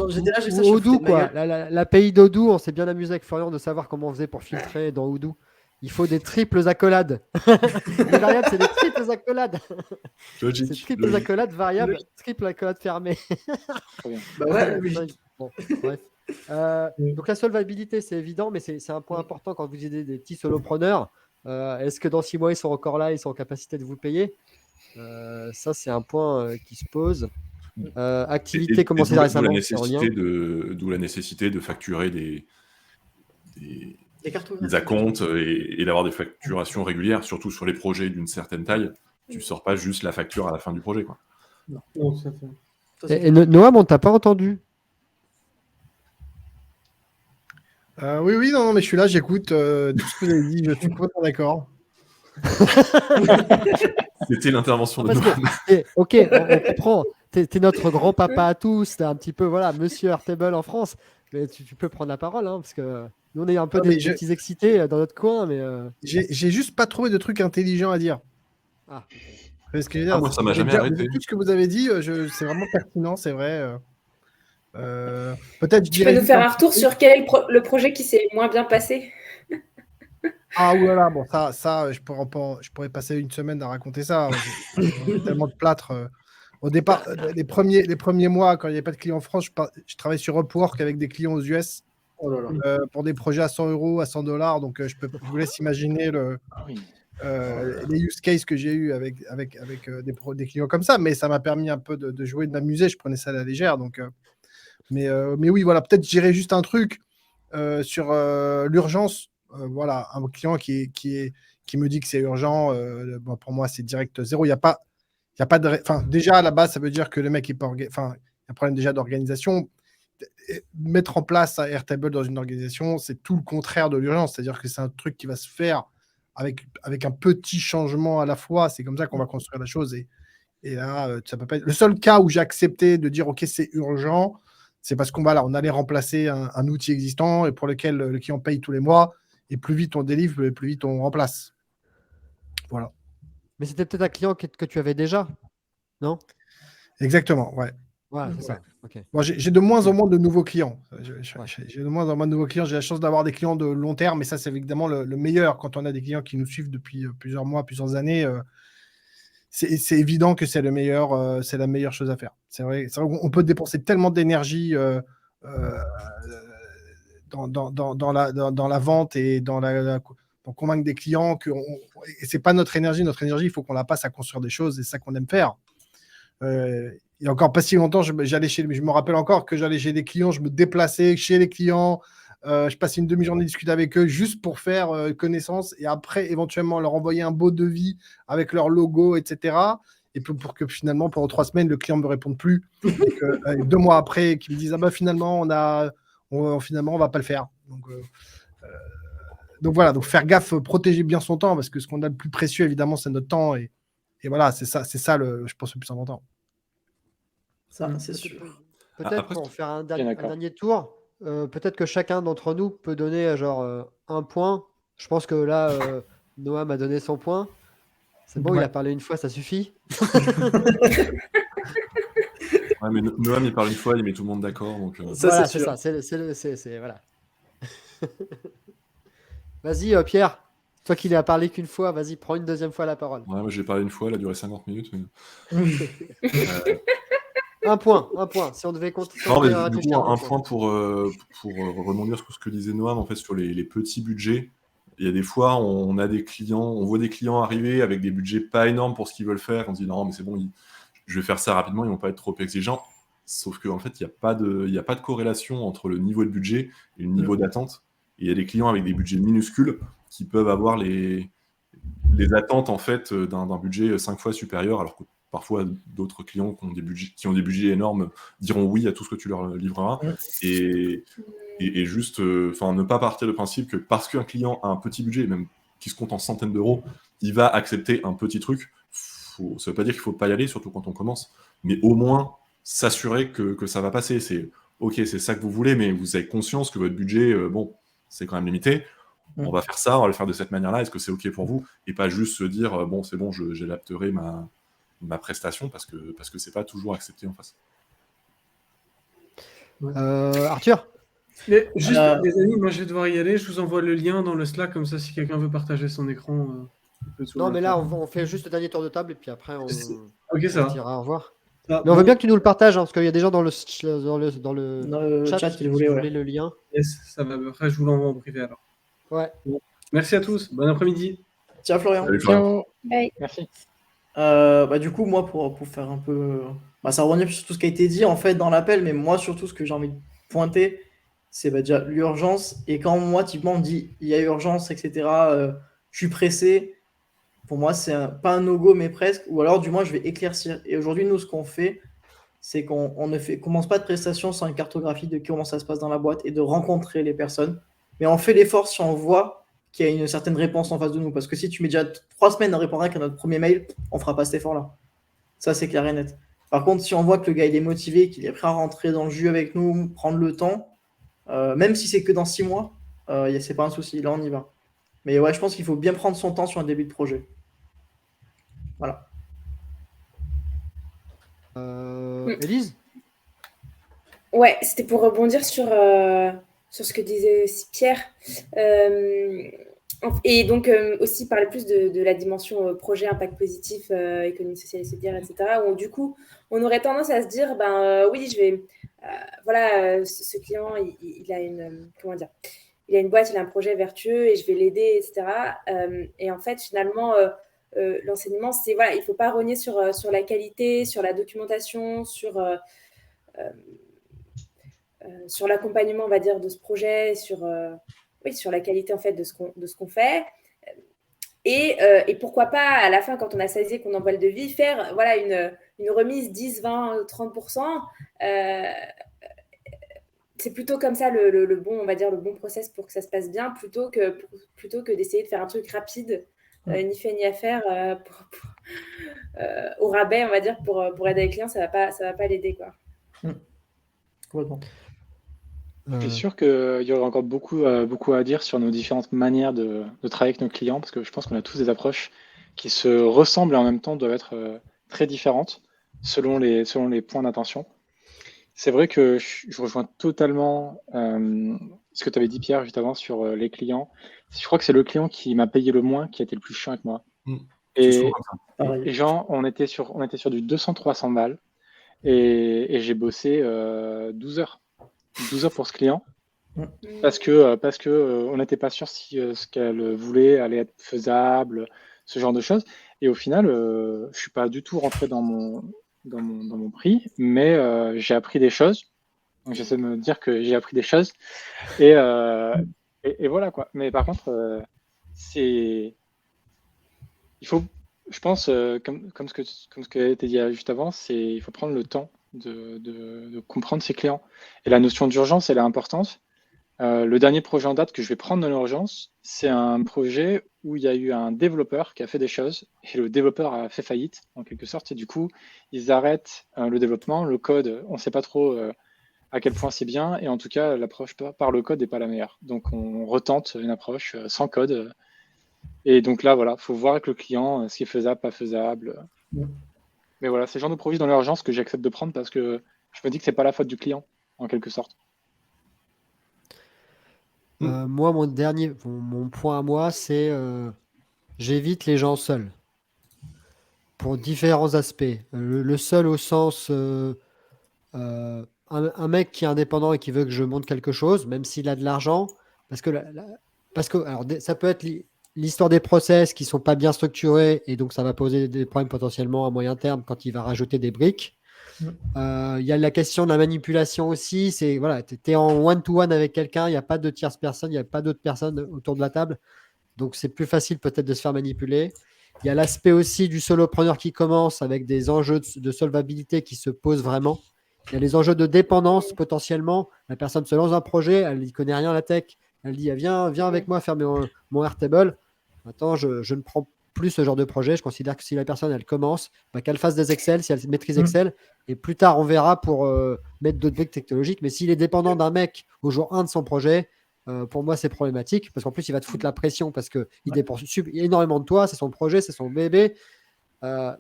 j'étais là, j'ai ça, Ou je Odoo, foutais de ma quoi. gueule. L'API d'Odoo, on s'est bien amusé avec Florian de savoir comment on faisait pour filtrer dans Odoo. Il faut des triples accolades. Les variables, c'est des triples accolades. C'est Logique. triples accolades variables, triple accolade fermée. Très bien. Bah ouais, logique. Bon, bref. Donc la solvabilité, c'est évident, mais c'est un point important quand vous aidez des petits solopreneurs. Est-ce que dans 6 mois, ils sont encore là, ils sont en capacité de vous payer? Ça, c'est un point qui se pose. Activité commencée récemment, c'est en lien. D'où la nécessité de facturer des Des cartes acomptes et d'avoir des facturations régulières, surtout sur les projets d'une certaine taille. Tu sors pas juste la facture à la fin du projet, quoi. Non, ça fait. Et Noam, on t'a pas entendu. Oui, non, mais je suis là, j'écoute tout ce que vous avez dit, je suis complètement d'accord. C'était l'intervention de Parce Noam. que, ok, on comprend. T'es notre grand-papa à tous. T'es un petit peu, voilà, Monsieur Airtable en France. Mais tu peux prendre la parole, hein, parce que nous, on est un peu Non, des mais je- petits excités dans notre coin. Mais J'ai juste pas trouvé de trucs intelligents à dire. Ah. Parce que je veux dire, Ah, moi, ça m'a jamais déjà, arrêté. tout ce que vous avez dit, c'est vraiment pertinent, c'est vrai. Peut-être je Tu dirais peux nous juste faire un un retour truc. sur quel est le projet qui s'est moins bien passé? Ah voilà, bon, ça je pourrais passer une semaine à raconter ça. J'ai tellement de plâtre. Au départ, les premiers mois, quand il n'y avait pas de clients en France, je travaillais sur Upwork avec des clients aux US Oh là là. pour des projets à 100 €, à 100 $. Donc, je vous laisse imaginer Ah oui. les use cases que j'ai eu avec des clients comme ça. Mais ça m'a permis un peu de jouer, de m'amuser. Je prenais ça à la légère. Donc, mais oui, voilà, peut-être j'irai juste un truc sur l'urgence. Voilà, un client qui me dit que c'est urgent. Bon, pour moi, c'est direct zéro. Il y a pas de. Enfin, déjà à la base, ça veut dire que le mec est pas. Enfin, il y a un problème déjà d'organisation. Mettre en place un Airtable dans une organisation, c'est tout le contraire de l'urgence. C'est-à-dire que c'est un truc qui va se faire avec un petit changement à la fois. C'est comme ça qu'on va construire la chose. Et là, ça peut pas être. Le seul cas où j'ai accepté de dire OK, c'est urgent, c'est parce qu'on on allait remplacer un outil existant et pour lequel le client paye tous les mois. Et plus vite on délivre, plus vite on remplace. Voilà. Mais c'était peut-être un client que tu avais déjà, non? Exactement, ouais. Voilà, c'est ça. Ok. Bon, j'ai de moins en moins de nouveaux clients. J'ai de moins en moins de nouveaux clients. J'ai la chance d'avoir des clients de long terme, et ça, c'est évidemment le meilleur quand on a des clients qui nous suivent depuis plusieurs mois, plusieurs années. C'est évident que c'est la meilleure chose à faire. C'est vrai qu'on peut dépenser tellement d'énergie dans la vente et pour convaincre des clients que c'est pas notre énergie. Notre énergie, il faut qu'on la passe à construire des choses, et c'est ça qu'on aime faire. Il y a encore pas si longtemps, je me rappelle encore que j'allais chez des clients, je me déplaçais chez les clients, je passais une demi-journée à discuter avec eux juste pour faire connaissance et après éventuellement leur envoyer un beau devis avec leur logo, etc. Et pour que finalement, pendant 3 semaines, le client ne me réponde plus. Et que 2 mois après, qu'ils me disent finalement, on va pas le faire. Donc voilà, donc faire gaffe, protéger bien son temps, parce que ce qu'on a le plus précieux, évidemment, c'est notre temps. Et voilà, c'est ça je pense, le plus important. Ça, c'est sûr. Peut-être Après, pour faire un Bien d'accord. dernier tour, peut-être que chacun d'entre nous peut donner un point. Je pense que là, Noam a donné son point. C'est bon, il a parlé une fois, ça suffit. Ouais, mais Noam, il parle une fois, il met tout le monde d'accord. Donc, Ça, Voilà, c'est c'est sûr. ça. Voilà. Vas-y, Pierre. Toi qui n'as parlé qu'une fois, vas-y, prends une deuxième fois la parole. ouais, moi, j'ai parlé une fois, elle a duré 50 minutes. Mais... Un point. Si on devait compter. Non, mais du coup, un point pour rebondir sur ce que disait Noam, en fait, sur les petits budgets. Il y a des fois, on a des clients, on voit des clients arriver avec des budgets pas énormes pour ce qu'ils veulent faire. On se dit non, mais c'est bon, je vais faire ça rapidement, ils vont pas être trop exigeants. Sauf qu'en fait, il n'y a pas de corrélation entre le niveau de budget et le niveau d'attente. Et il y a des clients avec des budgets minuscules qui peuvent avoir les attentes en fait d'un budget 5 fois supérieur, alors que parfois d'autres clients qui ont des budgets énormes diront oui à tout ce que tu leur livreras. Et juste ne pas partir du principe que parce qu'un client a un petit budget, même qui se compte en centaines d'euros, il va accepter un petit truc. Ça ne veut pas dire qu'il ne faut pas y aller, surtout quand on commence, mais au moins s'assurer que ça va passer. C'est ok, c'est ça que vous voulez, mais vous avez conscience que votre budget, bon, c'est quand même limité. On va faire ça, on va le faire de cette manière-là. Est-ce que c'est ok pour vous? Et pas juste se dire bon, c'est bon, j'adapterai ma prestation parce que c'est pas toujours accepté en face. Arthur? Mais juste, les amis, moi je vais devoir y aller. Je vous envoie le lien dans le Slack, comme ça, si quelqu'un veut partager son écran, il peut toujours Non, le mais là, faire. on fait juste le dernier tour de table et puis après, on Ok, ça on se va. dira au revoir. Ça va. Mais on veut Bon, bien que tu nous le partages, hein, parce qu'il y a des gens dans le Dans le chat chat, qui il voulait, voulaient ouais. le lien. yes, ça va. Après, je vous l'envoie en privé alors. Ouais. Merci à tous. Bon après-midi. Tiens, Florian. Salut, Florian. Ciao. Bye. Merci. Du coup, moi, pour faire un peu. Ça rebondit sur tout ce qui a été dit en fait dans l'appel, mais moi, surtout, ce que j'ai envie de pointer, c'est déjà l'urgence. Et quand moi, typiquement, on me dit il y a urgence, etc., je suis pressé, pour moi, c'est pas un no-go, mais presque. Ou alors, du moins, je vais éclaircir. Et aujourd'hui, nous, ce qu'on fait, c'est qu'on ne commence pas de prestation sans une cartographie de comment ça se passe dans la boîte et de rencontrer les personnes. Mais on fait l'effort si on voit qu'il y a une certaine réponse en face de nous. Parce que si tu mets déjà 3 semaines à répondre qu'à notre premier mail, on fera pas cet effort-là. Ça, c'est clair et net. Par contre, si on voit que le gars il est motivé, qu'il est prêt à rentrer dans le jus avec nous, prendre le temps, même si c'est que dans 6 mois, c'est pas un souci. Là, on y va. Mais ouais, je pense qu'il faut bien prendre son temps sur un début de projet. Voilà. Élise? Ouais, c'était pour rebondir sur ce que disait aussi Pierre. Et donc aussi parler plus de la dimension projet, impact positif, économie sociale et solidaire, etc. Où du coup, on aurait tendance à se dire, oui, je vais... ce client, il a une... comment dire, il a une boîte, il a un projet vertueux et je vais l'aider, etc. Et en fait, finalement... l'enseignement, c'est il ne faut pas rogner sur la qualité, sur la documentation, sur l'accompagnement, on va dire, de ce projet, sur la qualité en fait de ce qu'on fait. Et pourquoi pas, à la fin, quand on a saisi qu'on envoie le devis, faire une remise 10, 20, 30%. C'est plutôt comme ça le bon, on va dire, le bon process pour que ça se passe bien, plutôt que d'essayer de faire un truc rapide. Ni fait ni à faire au rabais, on va dire, pour aider les clients, ça va pas l'aider, quoi. Complètement. Je suis sûr qu'il y aurait encore beaucoup à dire sur nos différentes manières de travailler avec nos clients, parce que je pense qu'on a tous des approches qui se ressemblent et en même temps doivent être très différentes selon les points d'attention. C'est vrai que je rejoins totalement ce que tu avais dit, Pierre, juste avant sur les clients. Je crois que c'est le client qui m'a payé le moins qui a été le plus chiant avec moi. Et genre, on était sur du 200-300 balles et j'ai bossé 12 heures. 12 heures pour ce client parce que on n'était pas sûr si ce qu'elle voulait allait être faisable, ce genre de choses. Et au final, je suis pas du tout rentré dans mon prix, mais j'ai appris des choses. Donc j'essaie de me dire que j'ai appris des choses et voilà quoi. Mais par contre, il faut, je pense, comme ce qui a été dit juste avant, il faut prendre le temps de comprendre ses clients. Et la notion d'urgence, elle est importante. Le dernier projet en date que je vais prendre dans l'urgence, c'est un projet où il y a eu un développeur qui a fait des choses et le développeur a fait faillite en quelque sorte. Et du coup, ils arrêtent le développement, le code, on ne sait pas trop à quel point c'est bien. Et en tout cas, l'approche par le code n'est pas la meilleure. Donc, on retente une approche sans code. Et donc là, voilà, il faut voir avec le client ce qui est faisable, pas faisable. Mais voilà, c'est le genre de projet dans l'urgence que j'accepte de prendre parce que je me dis que c'est pas la faute du client, en quelque sorte. Moi, mon point à moi, c'est j'évite les gens seuls. Pour différents aspects. Le seul au sens un mec qui est indépendant et qui veut que je monte quelque chose, même s'il a de l'argent, parce que alors, ça peut être l'histoire des process qui sont pas bien structurés et donc ça va poser des problèmes potentiellement à moyen terme quand il va rajouter des briques. Il y a la question de la manipulation aussi. C'est voilà, tu es en one-to-one avec quelqu'un, il n'y a pas de tierce personne, il n'y a pas d'autres personnes autour de la table. Donc c'est plus facile peut-être de se faire manipuler. Il y a l'aspect aussi du solopreneur qui commence avec des enjeux de solvabilité qui se posent vraiment. Il y a les enjeux de dépendance potentiellement. La personne se lance un projet, elle n'y connaît rien à la tech. Elle dit viens avec moi faire mon Airtable. Attends, je ne prends plus ce genre de projet. Je considère que si la personne, elle commence, bah, qu'elle fasse des Excel, si elle maîtrise Mm. Excel, et plus tard, on verra pour mettre d'autres briques technologiques. Mais s'il est dépendant d'un mec au jour 1 de son projet, pour moi, c'est problématique, parce qu'en plus, il va te foutre la pression, parce qu'il dépend énormément de toi, c'est son projet, c'est son bébé.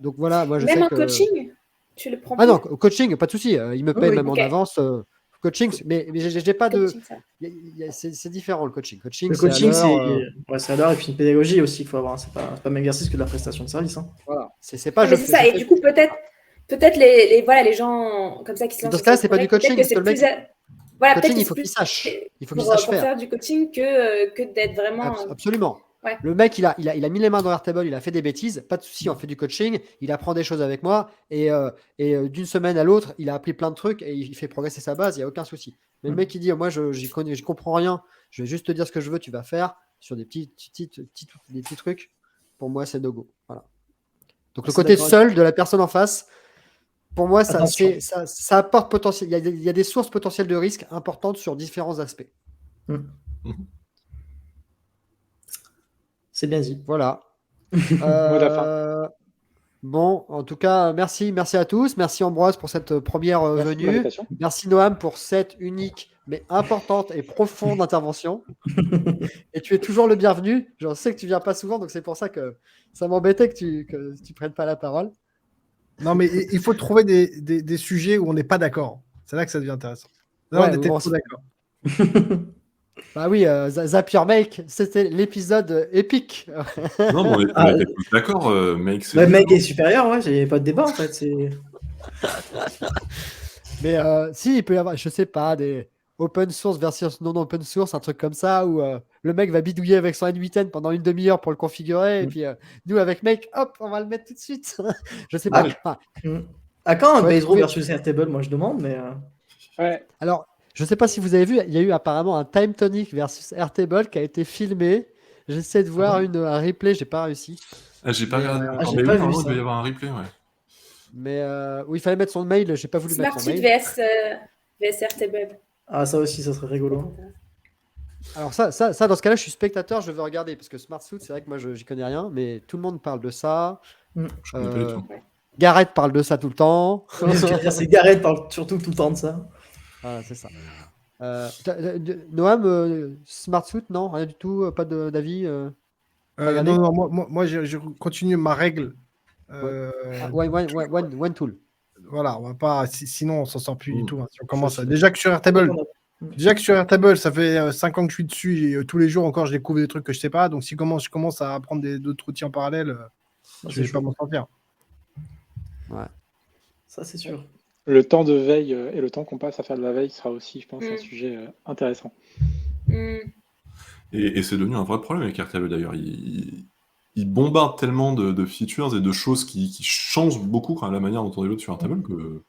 Donc voilà, moi, je Même sais en que... coaching, tu le prends Ah plus. non, coaching, pas de souci. Il me paye Oui, même ok. en avance. Coaching, mais j'ai pas de... Coaching, ça. C'est différent, le coaching. Coaching, Le c'est à coaching, l'heure, c'est à l'heure et puis une pédagogie aussi qu'il faut avoir. C'est pas le même exercice que de la prestation de service. Hein. voilà. C'est pas... Non, mais c'est ça. Et du coup, peut-être les gens comme ça qui se lancent Dans ce sur cas-là, ce c'est pas du projet, coaching, peut-être que parce que c'est le mec... plus... Voilà, Coaching, peut-être que il c'est faut qu'il plus sache. Il faut qu'il pour sache faire. faire du coaching que d'être vraiment... Absolument. Ouais. Le mec, il a mis les mains dans Airtable, il a fait des bêtises, pas de souci, on fait du coaching, il apprend des choses avec moi, et d'une semaine à l'autre, il a appris plein de trucs et il fait progresser sa base, il n'y a aucun souci. Mais le mec, il dit, moi, j'y comprends rien, je vais juste te dire ce que je veux, tu vas faire sur des petits trucs. Pour moi, c'est no go. Voilà. Donc, le côté seul de la personne en face, pour moi, ça apporte potentiel. Il y a des sources potentielles de risques importantes sur différents aspects. C'est bien dit. Voilà. Mot de la fin. Bon, en tout cas, merci à tous. Merci Ambroise pour cette première Merci de venue. l'invitation. Merci Noam pour cette unique, mais importante et profonde intervention. Et tu es toujours le bienvenu. Je sais que tu viens pas souvent, donc c'est pour ça que ça m'embêtait que tu prennes pas la parole. Non, mais il faut trouver des sujets où on n'est pas d'accord. C'est là que ça devient intéressant. Là, Ouais, on était bon, trop d'accord. Bah oui, Zapier Make, c'était l'épisode épique. Non, mais on était tous d'accord, Make. Le mec est supérieur, ouais, j'ai pas de débat en fait. Mais si, il peut y avoir, je sais pas, des open source versus non open source, un truc comme ça, où le mec va bidouiller avec son N8N pendant une demi-heure pour le configurer, et puis nous, avec Make, hop, on va le mettre tout de suite. Je sais pas. À quand un Ouais, Base Row oui. versus Airtable, moi je demande, mais. Ouais. Alors, je sais pas si vous avez vu, il y a eu apparemment un Time Tonic versus Airtable qui a été filmé. J'essaie de voir un replay, j'ai pas réussi. Ah, j'ai pas regardé. j'ai Mais pas oui, vu normalement, il ça. doit y avoir un replay, ouais. Mais où il fallait mettre son mail, j'ai pas voulu mettre son SmartSuite mail. VS Airtable. Ah, ça aussi, ça serait rigolo. Alors ça, dans ce cas-là, je suis spectateur, je veux regarder, parce que SmartSuite, c'est vrai que moi, j'y connais rien, mais tout le monde parle de ça. Je connais pas du tout. Gareth parle de ça tout le temps. C'est Gareth parle surtout tout le temps de ça. Voilà, c'est ça. Noam, SmartSuite, non, rien du tout, pas d'avis. Non, moi je continue ma règle. One tool. Voilà, on va pas. Sinon, on s'en sort plus du tout. Hein, si on commence déjà que sur Airtable, ça fait 5 ans que je suis dessus et tous les jours encore, je découvre des trucs que je sais pas. Donc, si je commence à apprendre d'autres outils en parallèle, je vais pas m'en sortir. Ouais. Ça, c'est sûr. Le temps de veille et le temps qu'on passe à faire de la veille sera aussi, je pense, un sujet intéressant. Et c'est devenu un vrai problème avec Airtable d'ailleurs. Il bombarde tellement de features et de choses qui changent beaucoup quand même la manière dont on développe sur Airtable que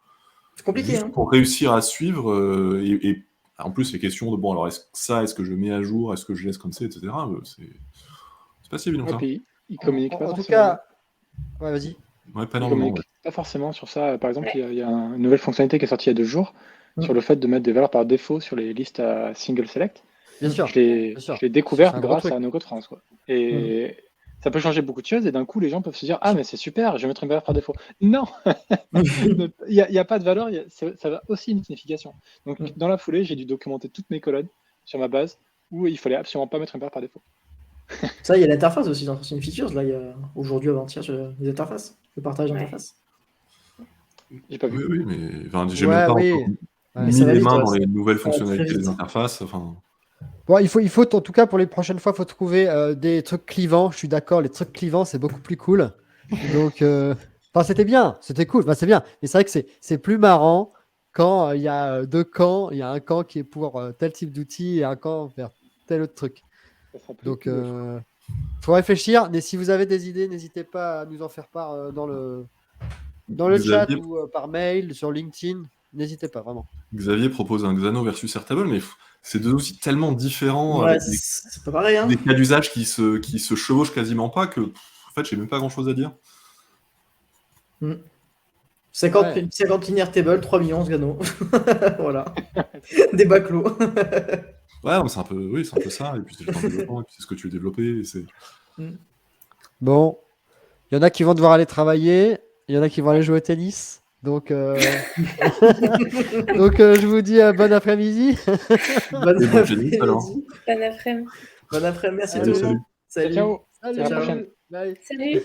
c'est compliqué. Juste pour réussir à suivre et en plus les questions de bon alors est-ce que je mets à jour, est-ce que je laisse comme c'est, etc. C'est pas si évident Et ça. puis, il communique pas En tout forcément. cas, ouais, vas-y. Ouais, pas Il énormément. communique pas forcément sur ça. Par exemple, il y a une nouvelle fonctionnalité qui est sortie il y a 2 jours sur le fait de mettre des valeurs par défaut sur les listes à single select. Bien sûr. Je l'ai découvert C'est un gros grâce truc. à No Code France, quoi. Et ça peut changer beaucoup de choses et d'un coup les gens peuvent se dire ah mais c'est super, je vais mettre une valeur par défaut. Non, il n'y a pas de valeur, ça a aussi une signification. Donc dans la foulée, j'ai dû documenter toutes mes colonnes sur ma base où il fallait absolument pas mettre une valeur par défaut. Ça, il y a l'interface aussi dans certaines features. Là, il y a aujourd'hui, avant-hier, les interfaces, le partage d'interface. J'ai pas vu. Oui, mais enfin, j'ai Ouais, même pas oui. encore Mais mis ça va les vite, mains ouais, dans ça- les nouvelles ça va très fonctionnalités vite. des interfaces. Enfin, Bon, il faut en tout cas pour les prochaines fois, il faut trouver des trucs clivants. Je suis d'accord, les trucs clivants, c'est beaucoup plus cool. Donc, enfin, c'était bien, c'était cool, enfin, c'est bien. Mais c'est vrai que c'est plus marrant quand il y a deux camps. Il y a un camp qui est pour tel type d'outil et un camp vers tel autre truc. Ça sera plus Donc, cool, je crois. faut réfléchir. Mais si vous avez des idées, n'hésitez pas à nous en faire part dans le chat Xavier- ou par mail, sur LinkedIn. N'hésitez pas, vraiment. Xavier propose un Xano versus Airtable, mais c'est deux outils tellement différents Ouais, avec c'est pas pareil. Hein. des cas d'usage qui se chevauchent quasiment pas que en fait j'ai même pas grand chose à dire. 50 Ouais. 50 linéaires table, 3 millions, ce gano. Voilà. Débat clos. Ouais, mais c'est un peu ça, et puis c'est le temps de développement, et puis c'est ce que tu veux développer, et c'est... Bon, Il y en a qui vont devoir aller travailler, il y en a qui vont aller jouer au tennis. Donc, je vous dis bon après-midi. Bon Et bon tennis, alors. après-midi. Bon après-midi. Bon après-midi. Merci Salut, tout le monde. salut. Ciao. Salut, À la prochaine. Bye. Salut.